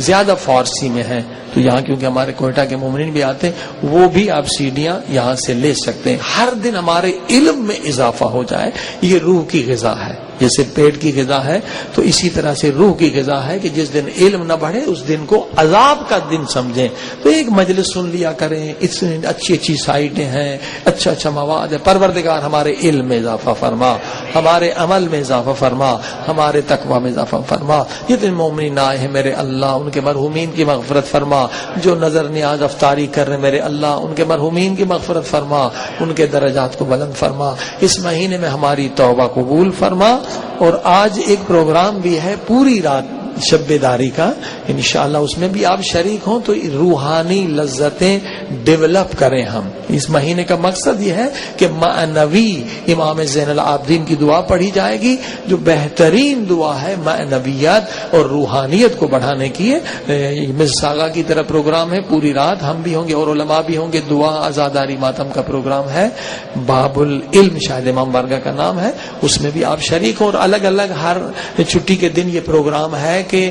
زیادہ فارسی میں ہیں. تو یہاں کیونکہ ہمارے کوئٹہ کے مومنین بھی آتے ہیں وہ بھی آپ سیڈیاں یہاں سے لے سکتے ہیں. ہر دن ہمارے علم میں اضافہ ہو جائے. یہ روح کی غذا ہے. جیسے پیٹ کی غذا ہے تو اسی طرح سے روح کی غذا ہے کہ جس دن علم نہ بڑھے اس دن کو عذاب کا دن سمجھیں. تو ایک مجلس سن لیا کریں. اتنی اچھی اچھی سائٹیں ہیں، اچھا اچھا مواد ہے. پروردگار ہمارے علم میں اضافہ فرما، ہمارے عمل میں اضافہ فرما، ہمارے تقوی میں اضافہ فرما. جتنے مومنین آئے ہیں میرے اللہ ان کے مرحومین کی مغفرت فرما. جو نظر نیاز افطاری کر رہے میرے اللہ ان کے مرحومین کی مغفرت فرما، ان کے درجات کو بلند فرما. اس مہینے میں ہماری توبہ قبول فرما. اور آج ایک پروگرام بھی ہے پوری رات شب داری کا، انشاءاللہ اس میں بھی آپ شریک ہوں تو روحانی لذتیں ڈیولپ کریں. ہم اس مہینے کا مقصد یہ ہے کہ معنوی امام زین العابدین کی دعا پڑھی جائے گی جو بہترین دعا ہے معنویات اور روحانیت کو بڑھانے کی ہے. مساغا کی طرح پروگرام ہے پوری رات، ہم بھی ہوں گے اور علماء بھی ہوں گے. دعا عزاداری ماتم کا پروگرام ہے، باب العلم شاہد امام بارگاہ کا نام ہے، اس میں بھی آپ شریک ہوں. اور الگ الگ ہر چھٹی کے دن یہ پروگرام ہے کہ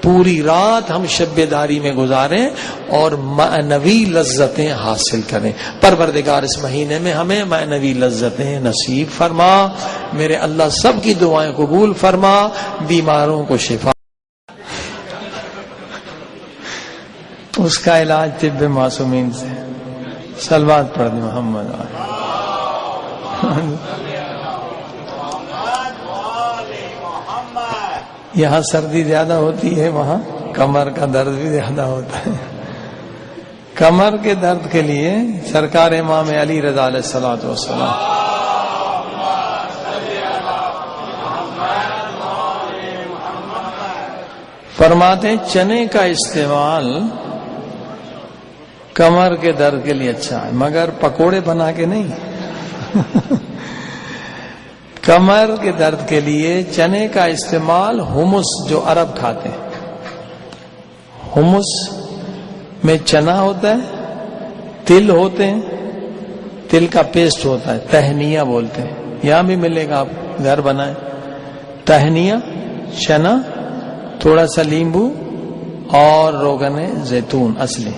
پوری رات ہم شب داری میں گزاریں اور معنوی لذتیں حاصل کریں. پروردگار اس مہینے میں ہمیں معنوی لذتیں نصیب فرما. میرے اللہ سب کی دعائیں قبول فرما، بیماروں کو شفا. اس کا علاج طب معصومین سے. صلوات پڑھ دیں محمد. یہاں سردی زیادہ ہوتی ہے، وہاں کمر کا درد بھی زیادہ ہوتا ہے. کمر کے درد کے لیے سرکار امام علی رضا علیہ الصلوۃ والسلام فرماتے ہیں چنے کا استعمال کمر کے درد کے لیے اچھا ہے، مگر پکوڑے بنا کے نہیں۔ کمر کے درد کے لیے چنے کا استعمال حمص جو عرب کھاتے ہیں، حمص میں چنا ہوتا ہے، تل ہوتے ہیں، تل کا پیسٹ ہوتا ہے، تہنیہ بولتے ہیں، یہاں بھی ملے گا، آپ گھر بنائیں۔ تہنیہ، چنا، تھوڑا سا لیمبو اور روغن زیتون اصلی۔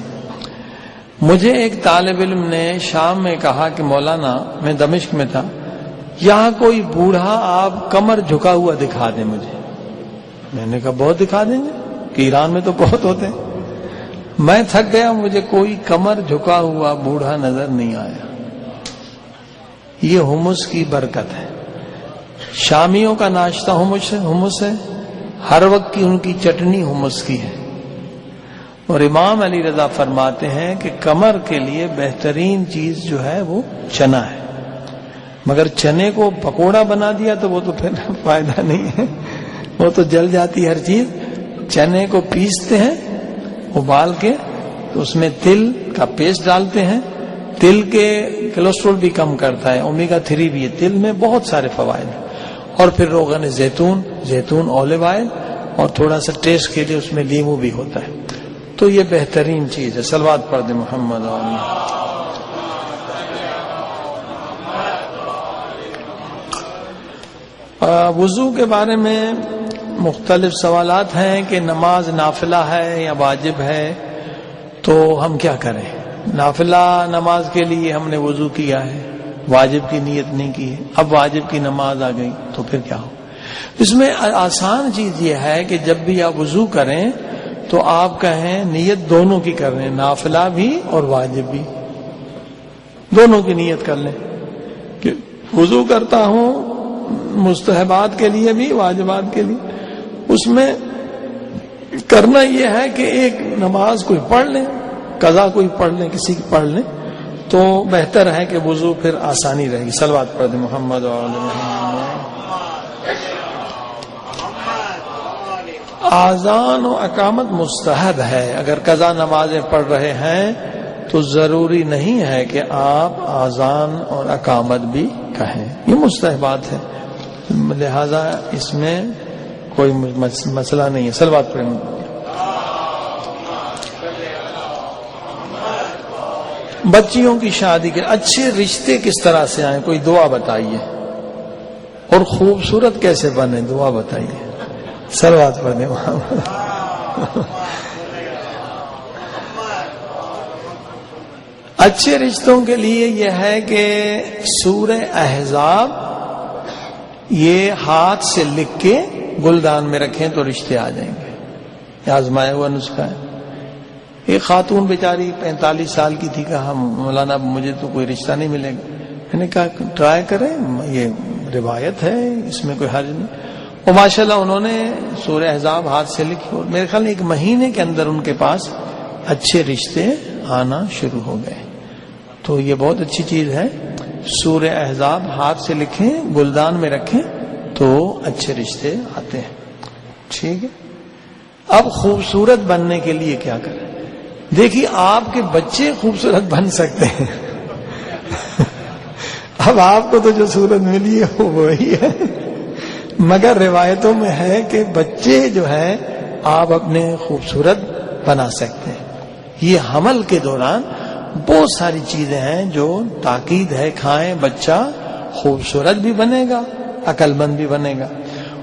مجھے ایک طالب علم نے شام میں کہا کہ مولانا، میں دمشق میں تھا، یہاں کوئی بوڑھا آپ کمر جھکا ہوا دکھا دیں مجھے۔ میں نے کہا بہت دکھا دیں گے، کہ ایران میں تو بہت ہوتے ہیں۔ میں تھک گیا، مجھے کوئی کمر جھکا ہوا بوڑھا نظر نہیں آیا۔ یہ حمص کی برکت ہے۔ شامیوں کا ناشتہ حمص ہے، ہر وقت کی ان کی چٹنی حمص کی ہے۔ اور امام علی رضا فرماتے ہیں کہ کمر کے لیے بہترین چیز جو ہے وہ چنا ہے، مگر چنے کو پکوڑا بنا دیا تو وہ تو پھر فائدہ نہیں ہے، وہ تو جل جاتی ہر چیز۔ چنے کو پیستے ہیں ابال کے، تو اس میں تل کا پیسٹ ڈالتے ہیں۔ تل کے کولیسٹرول بھی کم کرتا ہے، اومیگا 3 بھی ہے تل میں، بہت سارے فوائد ہیں۔ اور پھر روغن زیتون اولیو آئل، اور تھوڑا سا ٹیسٹ کے لیے اس میں لیمو بھی ہوتا ہے۔ تو یہ بہترین چیز ہے۔ صلوات پڑھ دیں محمد وضو کے بارے میں مختلف سوالات ہیں کہ نماز نافلہ ہے یا واجب ہے، تو ہم کیا کریں؟ نافلہ نماز کے لیے ہم نے وضو کیا ہے، واجب کی نیت نہیں کی ہے، اب واجب کی نماز آ گئی تو پھر کیا ہو؟ اس میں آسان چیز یہ ہے کہ جب بھی آپ وضو کریں تو آپ کہیں نیت دونوں کی کر لیں، نافلہ بھی اور واجب بھی، دونوں کی نیت کر لیں کہ وضو کرتا ہوں مستحبات کے لیے بھی واجبات کے لیے۔ اس میں کرنا یہ ہے کہ ایک نماز کوئی پڑھ لیں، قضا کوئی پڑھ لیں، کسی کی پڑھ لیں، تو بہتر ہے کہ وضو پھر آسانی رہے گی۔ صلوات پڑھ دیں محمد و آل محمد۔ آذان و اقامت مستحب ہے، اگر قضا نمازیں پڑھ رہے ہیں تو ضروری نہیں ہے کہ آپ آذان اور اقامت بھی کہیں، یہ مستحبات ہے، لہذا اس میں کوئی مسئلہ نہیں ہے۔ صلوات پڑھیں۔ بچیوں کی شادی کے اچھے رشتے کس طرح سے آئیں، کوئی دعا بتائیے، اور خوبصورت کیسے بنے، دعا بتائیے۔ صلوات پڑھیں محمد۔ اچھے رشتوں کے لیے یہ ہے کہ سورہ احزاب یہ ہاتھ سے لکھ کے گلدان میں رکھیں تو رشتے آ جائیں گے، یہ آزمایا ہوا نسخہ ہے۔ ایک خاتون بیچاری 45 سال کی تھی، کہا مولانا مجھے تو کوئی رشتہ نہیں ملے گا۔ میں نے کہا ٹرائی کریں، یہ روایت ہے، اس میں کوئی حرج نہیں۔ اور ماشاءاللہ انہوں نے سورہ احزاب ہاتھ سے لکھی، اور میرے خیال 1 مہینے کے اندر ان کے پاس اچھے رشتے آنا شروع ہو گئے۔ تو یہ بہت اچھی چیز ہے، سورہ احزاب ہاتھ سے لکھیں، گلدان میں رکھیں تو اچھے رشتے آتے ہیں۔ ٹھیک ہے، اب خوبصورت بننے کے لیے کیا کریں؟ دیکھیے آپ کے بچے خوبصورت بن سکتے ہیں اب آپ کو تو جو صورت ملی ہے وہ وہی ہے، مگر روایتوں میں ہے کہ بچے جو ہے آپ اپنے خوبصورت بنا سکتے ہیں۔ یہ حمل کے دوران بہت ساری چیزیں ہیں جو تاکید ہے، کھائیں، بچہ خوبصورت بھی بنے گا، عقل مند بھی بنے گا۔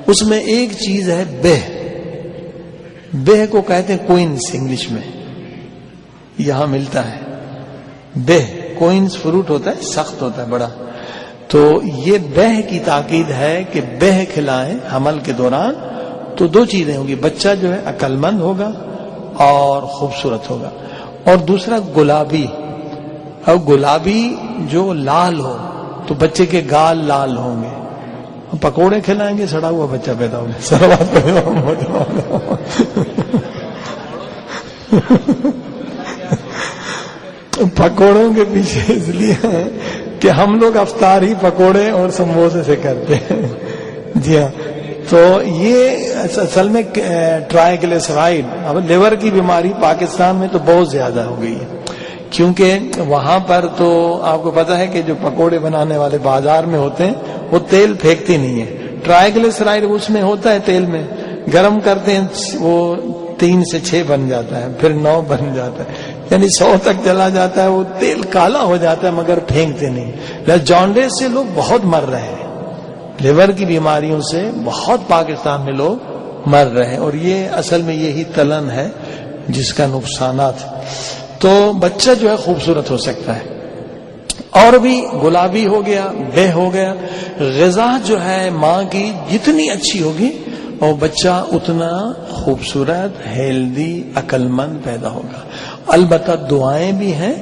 اس میں ایک چیز ہے بہ کو کہتے ہیں کوئنس، انگلش میں یہاں ملتا ہے بہ، کوئنس فروٹ ہوتا ہے، سخت ہوتا ہے بڑا، تو یہ بہ کی تاکید ہے کہ بہ کھلائیں حمل کے دوران، تو 2 چیزیں ہوں گی، بچہ جو ہے عقل مند ہوگا اور خوبصورت ہوگا۔ اور دوسرا گلابی، اور گلابی جو لال ہو تو بچے کے گال لال ہوں گے، پکوڑے کھلائیں گے سڑا ہوا بچہ پیدا ہوگا۔ صلوات پڑھیں۔ پکوڑوں کے پیچھے اس لیے کہ ہم لوگ افطار ہی پکوڑے اور سموسے سے کرتے ہیں. جی ہاں. تو یہ اصل میں ٹرائیگلیسرائڈ، اب لیور کی بیماری پاکستان میں تو بہت زیادہ ہو گئی ہے، کیونکہ وہاں پر تو آپ کو پتا ہے کہ جو پکوڑے بنانے والے بازار میں ہوتے ہیں وہ تیل پھینکتے نہیں ہیں. ٹرائیگلیسرائڈ اس میں ہوتا ہے، تیل میں گرم کرتے ہیں، وہ 3 سے 6 بن جاتا ہے، پھر 9 بن جاتا ہے، یعنی 100 تک چلا جاتا ہے. وہ تیل کالا ہو جاتا ہے مگر پھینکتے نہیں. جانڈس سے لوگ بہت مر رہے ہیں، لیور کی بیماریوں سے بہت پاکستان میں لوگ مر رہے ہیں، اور یہ اصل میں یہی تلن ہے جس کا نقصانات. تو بچہ جو ہے خوبصورت ہو سکتا ہے، اور بھی گلابی ہو گیا، بے ہو گیا. غذا جو ہے ماں کی جتنی اچھی ہوگی اور بچہ اتنا خوبصورت، ہیلدی، عقل مند پیدا ہوگا. البتہ دعائیں بھی ہیں،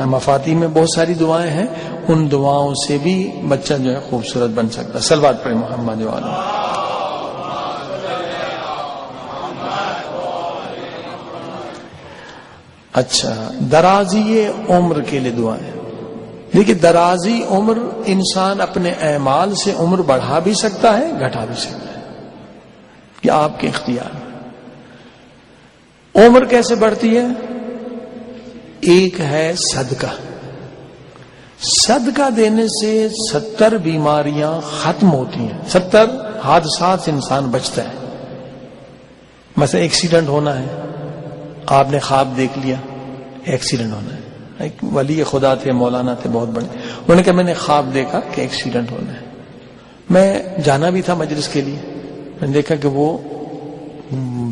مفاتیح میں بہت ساری دعائیں ہیں، ان دعاؤں سے بھی بچہ جو ہے خوبصورت بن سکتا ہے. صلوات پڑھیں محمد و آلہ. اچھا، درازی عمر کے لیے دعائیں. دیکھیے درازی عمر انسان اپنے اعمال سے عمر بڑھا بھی سکتا ہے، گھٹا بھی سکتا ہے، یہ آپ کے اختیار. عمر کیسے بڑھتی ہے؟ ایک ہے صدقہ. صدقہ دینے سے 70 بیماریاں ختم ہوتی ہیں، 70 حادثات سے انسان بچتا ہے. مثلا ایکسیڈنٹ ہونا ہے، آپ نے خواب دیکھ لیا ایکسیڈنٹ ہونا ہے. ایک ولی خدا تھے، مولانا تھے بہت بڑے، انہوں نے کہا میں نے خواب دیکھا کہ ایکسیڈنٹ ہونا ہے. میں جانا بھی تھا مجلس کے لیے، میں نے دیکھا کہ وہ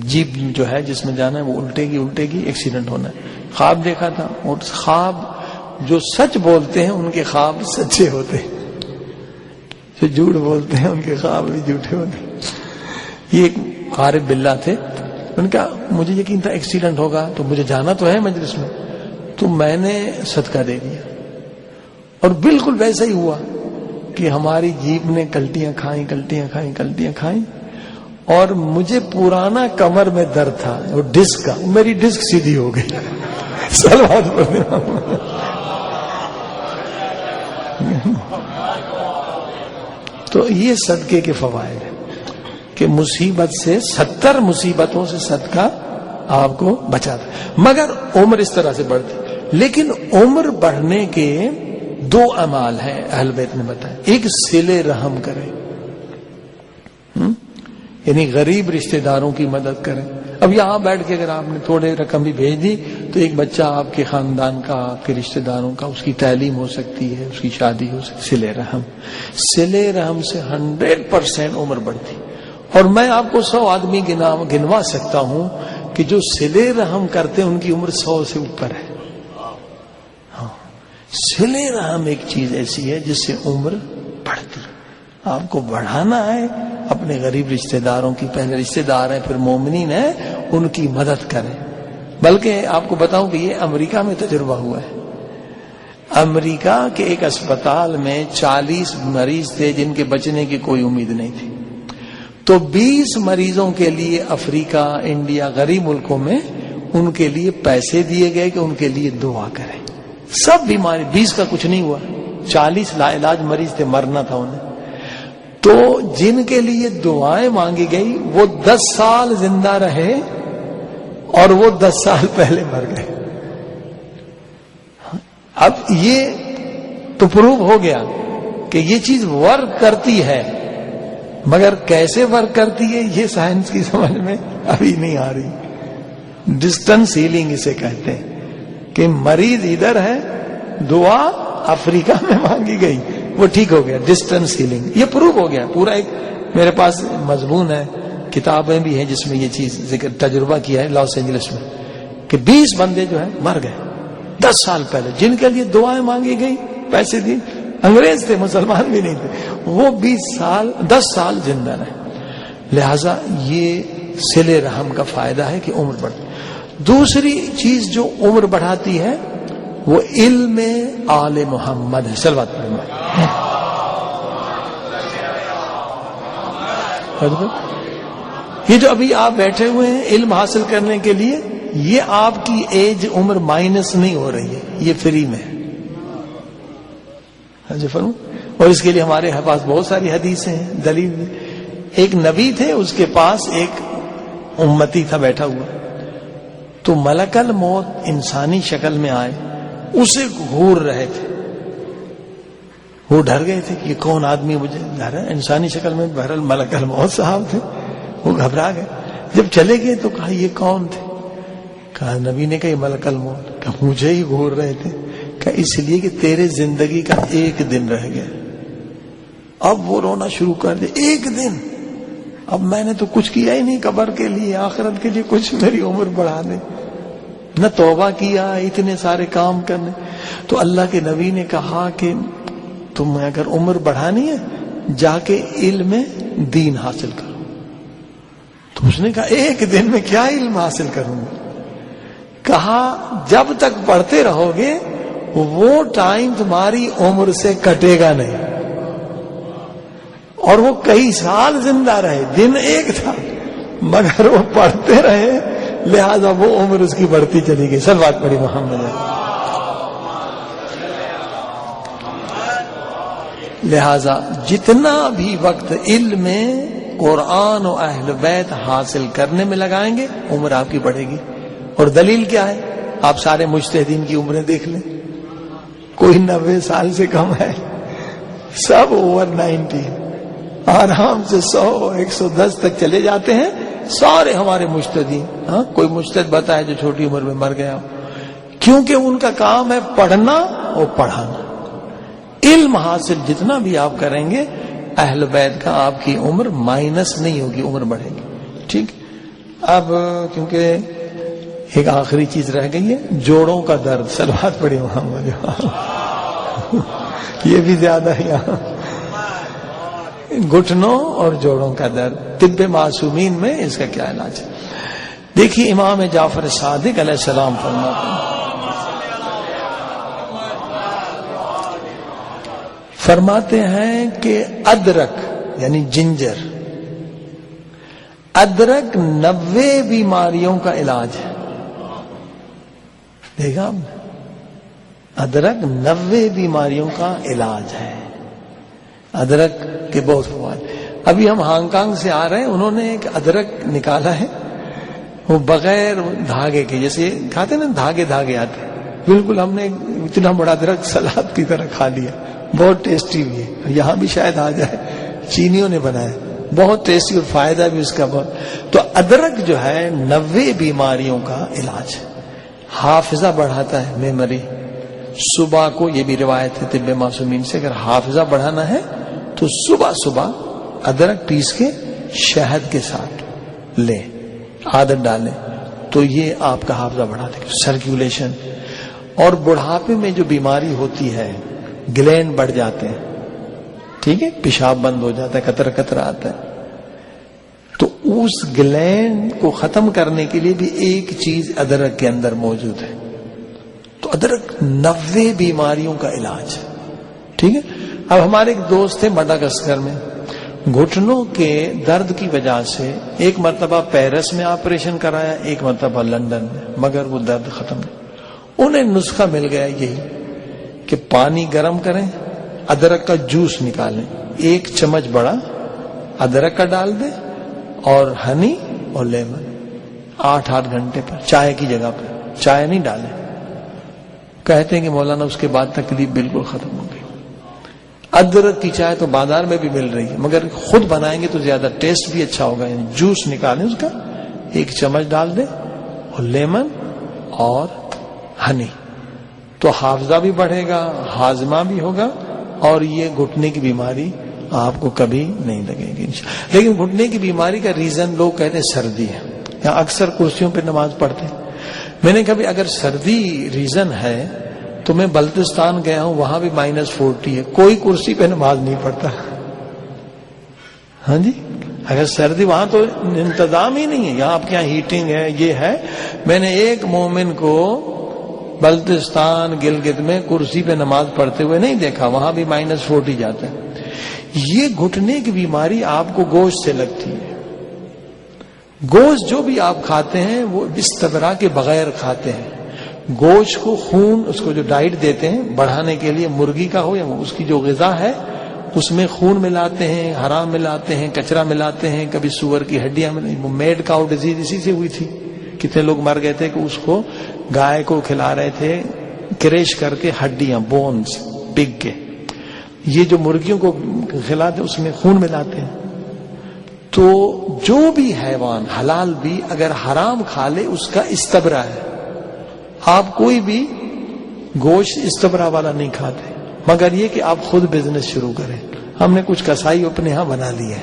جیپ جو ہے جس میں جانا ہے وہ الٹے گی، ایکسیڈنٹ ہونا ہے. خواب دیکھا تھا، اور خواب جو سچ بولتے ہیں ان کے خواب سچے ہوتے ہیں، جو جھوٹ بولتے ہیں ان کے خواب بھی جھوٹے ہوتے ہیں. یہ ایک عارف باللہ تھے، ان کا مجھے یقین تھا ایکسیڈنٹ ہوگا تو مجھے جانا تو ہے مجلس میں، تو میں نے صدقہ دے دیا. اور بالکل ویسا ہی ہوا کہ ہماری جیپ نے کلٹیاں کھائیں، اور مجھے پرانا کمر میں درد تھا اور ڈسک کا، میری ڈسک سیدھی ہو گئی. صلوات پڑھنا. تو یہ صدقے کے فوائد ہیں کہ مصیبت سے 70 مصیبتوں سے صدقہ آپ کو بچاتا ہے. مگر عمر اس طرح سے بڑھتی، لیکن عمر بڑھنے کے 2 اعمال ہیں اہل بیت نے بتایا. ایک صلہ رحم کرے، یعنی غریب رشتہ داروں کی مدد کریں. اب یہاں بیٹھ کے اگر آپ نے تھوڑے رقم بھی بھیج دی تو ایک بچہ آپ کے خاندان کا، آپ کے رشتہ داروں کا، اس کی تعلیم ہو سکتی ہے، اس کی شادی ہو سکتی. صلہ رحم سے 100% عمر بڑھتی. اور میں آپ کو 100 آدمی گنوا سکتا ہوں کہ جو صلہ رحم کرتے ہیں ان کی عمر 100 سے اوپر ہے. ہاں، صلہ رحم ایک چیز ایسی ہے جس سے عمر بڑھتی. آپ کو بڑھانا ہے، اپنے غریب رشتہ داروں کی، پہلے رشتہ دار ہیں پھر مومنین ہیں، ان کی مدد کریں. بلکہ آپ کو بتاؤں کہ یہ امریکہ میں تجربہ ہوا ہے. امریکہ کے ایک اسپتال میں 40 مریض تھے جن کے بچنے کی کوئی امید نہیں تھی. تو 20 مریضوں کے لیے افریقہ، انڈیا، غریب ملکوں میں ان کے لیے پیسے دیے گئے کہ ان کے لیے دعا کریں. سب بیماری، 20 کا کچھ نہیں ہوا، 40 لا علاج مریض تھے، مرنا تھا انہیں. تو جن کے لیے دعائیں مانگی گئی وہ 10 سال زندہ رہے اور وہ 10 سال پہلے مر گئے. اب یہ تو پروف ہو گیا کہ یہ چیز ورک کرتی ہے، مگر کیسے ورک کرتی ہے یہ سائنس کی سمجھ میں ابھی نہیں آ رہی. ڈسٹنس ہیلنگ اسے کہتے ہیں کہ مریض ادھر ہے، دعا افریقہ میں مانگی گئی، وہ ٹھیک ہو گیا. ڈسٹنس ہیلنگ یہ پروف ہو گیا. پورا ایک میرے پاس مضمون ہے، کتابیں بھی ہیں جس میں یہ چیز ذکر تجربہ کیا ہے لاس اینجلس میں، کہ 20 بندے جو ہیں مر گئے 10 سال پہلے، جن کے لیے دعائیں مانگی گئی، پیسے دی. انگریز تھے، مسلمان بھی نہیں تھے، وہ 10 سال زندہ رہے. لہذا یہ صلہ رحم کا فائدہ ہے کہ عمر بڑھتی. دوسری چیز جو عمر بڑھاتی ہے وہ علم آل محمد ہے. صلوات یہ جو ابھی آپ بیٹھے ہوئے ہیں علم حاصل کرنے کے لیے، یہ آپ کی ایج عمر مائنس نہیں ہو رہی ہے، یہ فری میں ہے. ہاں جی فرمو. اور اس کے لیے ہمارے پاس بہت ساری حدیثیں ہیں، دلیل. ایک نبی تھے، اس کے پاس ایک امتی تھا بیٹھا ہوا، تو ملک الموت انسانی شکل میں آئے، اسے گھور رہے تھے. وہ ڈر گئے تھے کہ یہ کون آدمی مجھے ڈر ہے، انسانی شکل میں. بہرحال ملک الموت صاحب تھے، وہ گھبرا گئے. جب چلے گئے تو کہا یہ کون تھے؟ کہا نبی نے کہا یہ ملک الموت. کہا مجھے ہی گھور رہے تھے. کہا اس لیے کہ تیرے زندگی کا ایک دن رہ گیا. اب وہ رونا شروع کر دے. ایک دن؟ اب میں نے تو کچھ کیا ہی نہیں قبر کے لیے، آخرت کے لیے کچھ، میری عمر بڑھا دے. نہ توبہ کیا، اتنے سارے کام کرنے. تو اللہ کے نبی نے کہا کہ تم اگر عمر بڑھانی ہے جا کے علم دین حاصل کرو. تو اس نے کہا ایک دن میں کیا علم حاصل کروں گا؟ کہا جب تک پڑھتے رہو گے وہ ٹائم تمہاری عمر سے کٹے گا نہیں. اور وہ کئی سال زندہ رہے، دن ایک تھا مگر وہ پڑھتے رہے، لہذا وہ عمر اس کی بڑھتی چلی گئی. صلوات پڑھی محمد. لہذا جتنا بھی وقت علم قرآن و اہل بیت حاصل کرنے میں لگائیں گے عمر آپ کی بڑھے گی. اور دلیل کیا ہے؟ آپ سارے مجتہدین کی عمریں دیکھ لیں، کوئی 90 سال سے کم ہے، سب اوور 90، آرام سے 100 110 تک چلے جاتے ہیں سارے ہمارے مجتہدین. ہاں کوئی مجتہد بتائے جو چھوٹی عمر میں مر گیا، کیونکہ ان کا کام ہے پڑھنا اور پڑھانا. علم حاصل جتنا بھی آپ کریں گے اہل بیت کا آپ کی عمر مائنس نہیں ہوگی، عمر بڑھے گی. ٹھیک. اب کیونکہ ایک آخری چیز رہ گئی ہے، جوڑوں کا درد. صلوات پڑھی محمد. یہ بھی زیادہ ہے یہاں. گھٹنوں اور جوڑوں کا درد، طب معصومین میں اس کا کیا علاج ہے؟ دیکھیے امام جعفر صادق علیہ السلام فرماتے ہیں کہ ادرک یعنی جنجر، ادرک 90 بیماریوں کا علاج ہے. دیکھا آپ نے؟ ادرک 90 بیماریوں کا علاج ہے. ادرک کے بہت فوائد. ابھی ہم ہانگ کانگ سے آ رہے ہیں، انہوں نے ایک ادرک نکالا ہے، وہ بغیر دھاگے کے، جیسے کھاتے نا دھاگے آتے، بالکل ہم نے اتنا بڑا ادرک سلاد کی طرح کھا لیا. بہت ٹیسٹی بھی ہے، یہاں بھی شاید آ جائے، چینیوں نے بنایا، بہت ٹیسٹی اور فائدہ بھی اس کا بہت. تو ادرک جو ہے 90 بیماریوں کا علاج ہے. حافظہ بڑھاتا ہے، میموری. صبح کو، یہ بھی روایت ہے طب معصومین سے، اگر حافظہ بڑھانا ہے تو صبح ادرک پیس کے شہد کے ساتھ لیں، عادت ڈالیں، تو یہ آپ کا حافظہ بڑھا دے گا. سرکولیشن. اور بڑھاپے میں جو بیماری ہوتی ہے، گلینڈ بڑھ جاتے ہیں، ٹھیک ہے، پیشاب بند ہو جاتا ہے، قطرہ آتا ہے، تو اس گلینڈ کو ختم کرنے کے لیے بھی ایک چیز ادرک کے اندر موجود ہے. تو ادرک 90 بیماریوں کا علاج ہے. ٹھیک ہے. اب ہمارے ایک دوست تھے مڈاگسکر میں، گھٹنوں کے درد کی وجہ سے ایک مرتبہ پیرس میں آپریشن کرایا، ایک مرتبہ لندن میں، مگر وہ درد ختم نہیں. انہیں نسخہ مل گیا یہی کہ پانی گرم کریں، ادرک کا جوس نکالیں، 1 چمچ بڑا ادرک کا ڈال دیں اور ہنی اور لیمن، 8 گھنٹے پر، چائے کی جگہ پر. چائے نہیں ڈالیں. کہتے ہیں کہ مولانا اس کے بعد تکلیف بالکل ختم ہو گئی. ادرک کی چائے تو بازار میں بھی مل رہی ہے، مگر خود بنائیں گے تو زیادہ ٹیسٹ بھی اچھا ہوگا. یعنی جوس نکالیں اس کا، 1 چمچ ڈال دیں اور لیمن اور ہنی، تو حافظہ بھی بڑھے گا، ہاضمہ بھی ہوگا، اور یہ گھٹنے کی بیماری آپ کو کبھی نہیں لگے گی. لیکن گھٹنے کی بیماری کا ریزن لوگ کہتے ہیں سردی ہے. یہاں اکثر کرسیوں پہ نماز پڑھتے ہیں. میں نے کبھی اگر سردی ریزن ہے تو میں بلتستان گیا ہوں، وہاں بھی -40 ہے، کوئی کرسی پہ نماز نہیں پڑھتا. ہاں جی، اگر سردی، وہاں تو انتظام ہی نہیں ہے. یہاں آپ کے یہاں ہیٹنگ ہے، یہ ہے. میں نے ایک مومن کو بلتستان گلگت میں کرسی پہ نماز پڑھتے ہوئے نہیں دیکھا، وہاں بھی -40 جاتا ہے. یہ گھٹنے کی بیماری آپ کو گوشت سے لگتی ہے. گوشت جو بھی آپ کھاتے ہیں وہ استبرا کے بغیر کھاتے ہیں. گوشت کو خون، اس کو جو ڈائٹ دیتے ہیں بڑھانے کے لیے، مرغی کا ہو یا اس کی جو غذا ہے اس میں خون ملاتے ہیں، حرام ملاتے ہیں، کچرا ملاتے ہیں، کبھی سور کی ہڈیاں ملاتے. میڈ کاؤ ڈیزیز اسی سے ہوئی تھی. کتنے لوگ مر گئے تھے کہ اس کو گائے کو کھلا رہے تھے کریش کر کے ہڈیاں، بونز پگ کے. یہ جو مرغیوں کو کھلاتے اس میں خون ملاتے ہیں. تو جو بھی حیوان حلال بھی اگر حرام کھا لے اس کا استبرا ہے. آپ کوئی بھی گوشت استبرا والا نہیں کھاتے، مگر یہ کہ آپ خود بزنس شروع کریں. ہم نے کچھ کسائی اپنے ہاں بنا لی ہے،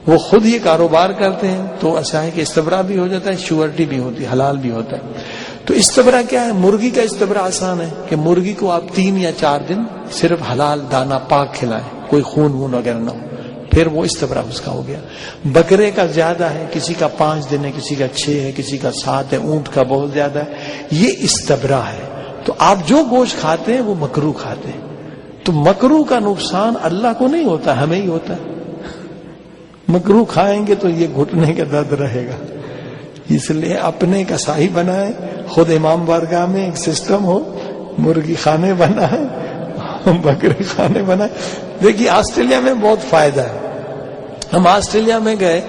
وہ خود یہ کاروبار کرتے ہیں، تو ایسا ہے کہ استبرا بھی ہو جاتا ہے، شیورٹی بھی ہوتی ہے، حلال بھی ہوتا ہے. تو استبرا کیا ہے؟ مرغی کا استبرا آسان ہے کہ مرغی کو آپ 3 یا 4 دن صرف حلال دانا پاک کھلائیں، کوئی خون وون وغیرہ نہ ہو، پھر وہ استبرا اس کا ہو گیا. بکرے کا زیادہ ہے، کسی کا 5 دن ہے، کسی کا 6 ہے، کسی کا 7 ہے. اونٹ کا بہت زیادہ ہے. یہ استبرا ہے. تو آپ جو گوشت کھاتے ہیں وہ مکروہ کھاتے ہیں. تو مکروہ کا نقصان اللہ کو نہیں ہوتا، ہمیں ہی ہوتا ہے. مکروہ کھائیں گے تو یہ گھٹنے کا درد رہے گا. اس لیے اپنے کا کسائی بنائیں. خود امام بارگاہ میں ایک سسٹم ہو، مرغی خانے بنائیں، بکرے خانے بنائیں. دیکھیے آسٹریلیا میں بہت فائدہ ہے. ہم آسٹریلیا میں گئے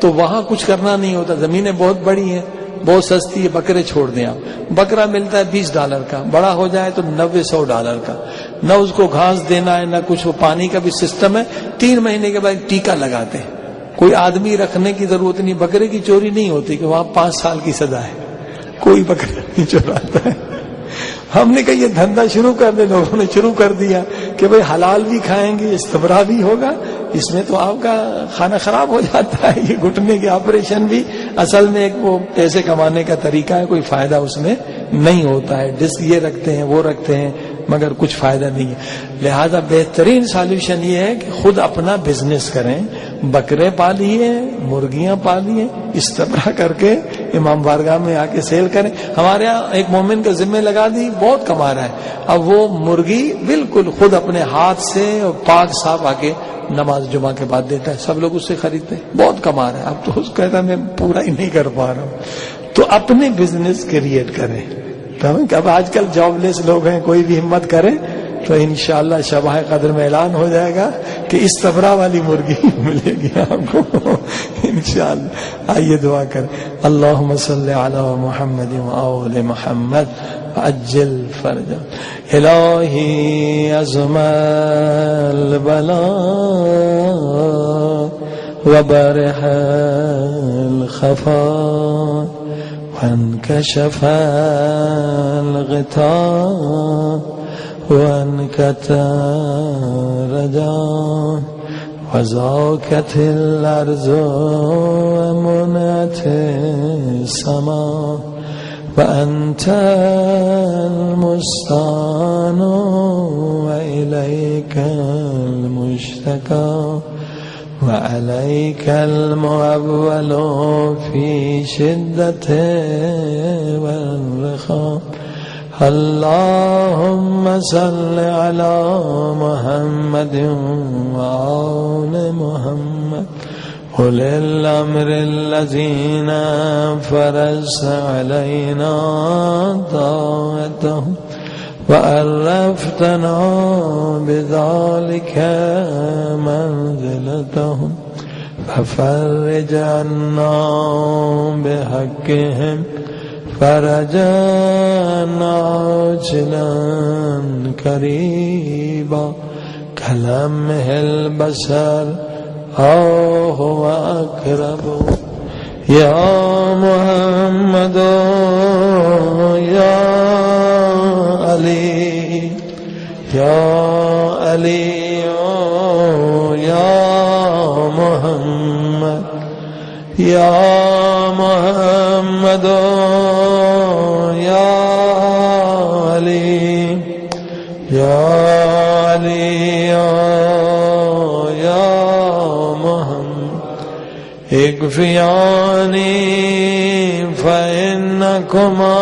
تو وہاں کچھ کرنا نہیں ہوتا، زمینیں بہت بڑی ہیں، بہت سستی ہے. بکرے چھوڑ دیں آپ، بکرا ملتا ہے $20 کا، بڑا ہو جائے تو $90-100 کا. نہ اس کو گھاس دینا ہے نہ کچھ. وہ پانی کا بھی سسٹم ہے. 3 مہینے کے بعد ٹیکا لگاتے ہیں. کوئی آدمی رکھنے کی ضرورت نہیں. بکرے کی چوری نہیں ہوتی کہ وہاں 5 سال کی سزا ہے. کوئی بکرا نہیں چوراتا ہے. ہم نے کہا یہ دھندا شروع کر دے. لوگوں نے شروع کر دیا کہ بھئی حلال بھی کھائیں گے، استبرا بھی ہوگا. اس میں تو آپ کا کھانا خراب ہو جاتا ہے. یہ گھٹنے کے آپریشن بھی اصل میں ایک وہ پیسے کمانے کا طریقہ ہے، کوئی فائدہ اس میں نہیں ہوتا ہے. ڈسک یہ رکھتے ہیں وہ رکھتے ہیں مگر کچھ فائدہ نہیں ہے. لہذا بہترین سالوشن یہ ہے کہ خود اپنا بزنس کریں. بکرے پالیے، مرغیاں پالیے، استبرا کر کے امام بارگاہ میں آ کے سیل کریں. ہمارے ہاں ایک مومن کا ذمہ لگا دی، بہت کما رہا ہے. اب وہ مرغی بالکل خود اپنے ہاتھ سے پاک صاف آ کے نماز جمعہ کے بعد دیتا ہے. سب لوگ اس سے خریدتے ہیں، بہت کما رہا ہے. اب تو اس کہتا ہے میں پورا ہی نہیں کر پا رہا ہوں. تو اپنے بزنس کریٹ کریں. اب آج کل جاب لیس لوگ ہیں، کوئی بھی ہمت کرے تو انشاءاللہ شبہ قدر میں اعلان ہو جائے گا کہ استبرا والی مرغی ملے گی آپ کو انشاءاللہ. آئیے دعا کریں. اللہم صلی علی محمد وآل محمد عجل فرجا. الہی عظم البلا وبرح الخفا وانكشف الغطاء وانكتر رجاء وزاكت الأرض ومنعت السماء وأنت المستعان وإليك المشتكى وعليك المعول في شدة والرخاء. اللهم صل على محمد وآل محمد أولي الأمر الذين فرضت علينا طاعتهم وعرفتنا بذلك منزلتهم ففرج عنا بحقهم فرجا عاجلا قريبا كلمح البصر أو هو أقرب. يا محمد يا علي يا علي يا محمد يا محمد يا علي يا علي يا محمد اكفياني فإنكما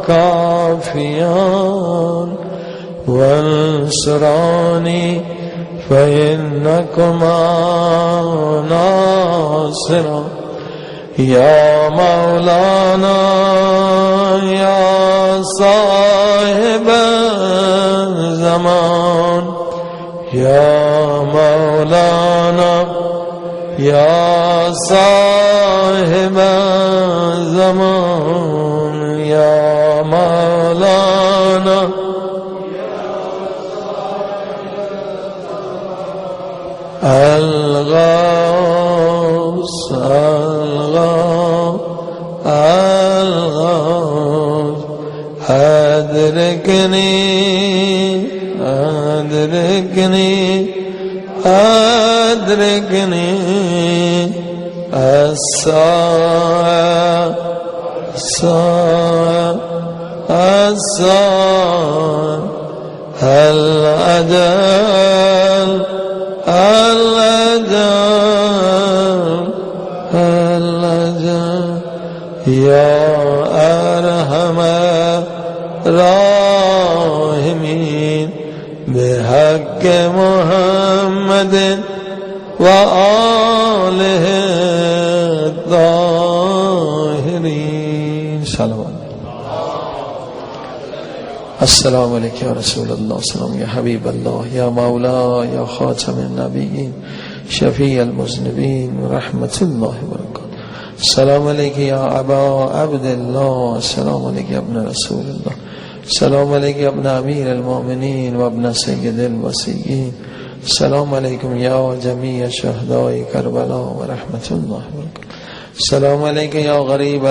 كافيان وانصراني فإنكما ناصران یا مولانا یا صاحب زمان یا مولانا یا صاحب زمان یا مولانا الغوث الغوث الغوث أدركني أدركني أدركني الساعة الساعة الساعة الأجل الأجل الأجل يا أرحم الراحمين بحق محمد وآله الطاهرين صلوات. السلام علیکم یا رسول اللہ، السلام یا حبیب اللہ، یا مولا یا خاتم النبیین، شفیع المذنبین، رحمت اللہ وبرکاتہ. السلام علیکم یا ابا عبداللہ، السلام علیکم ابن رسول اللہ، السلام علیکم ابن امیر المؤمنین و ابن سید الوصیین، السلام علیکم یا جمیع شہداء کربلا و رحمت اللہ وبرکاتہ. السلام علیکم یا غریب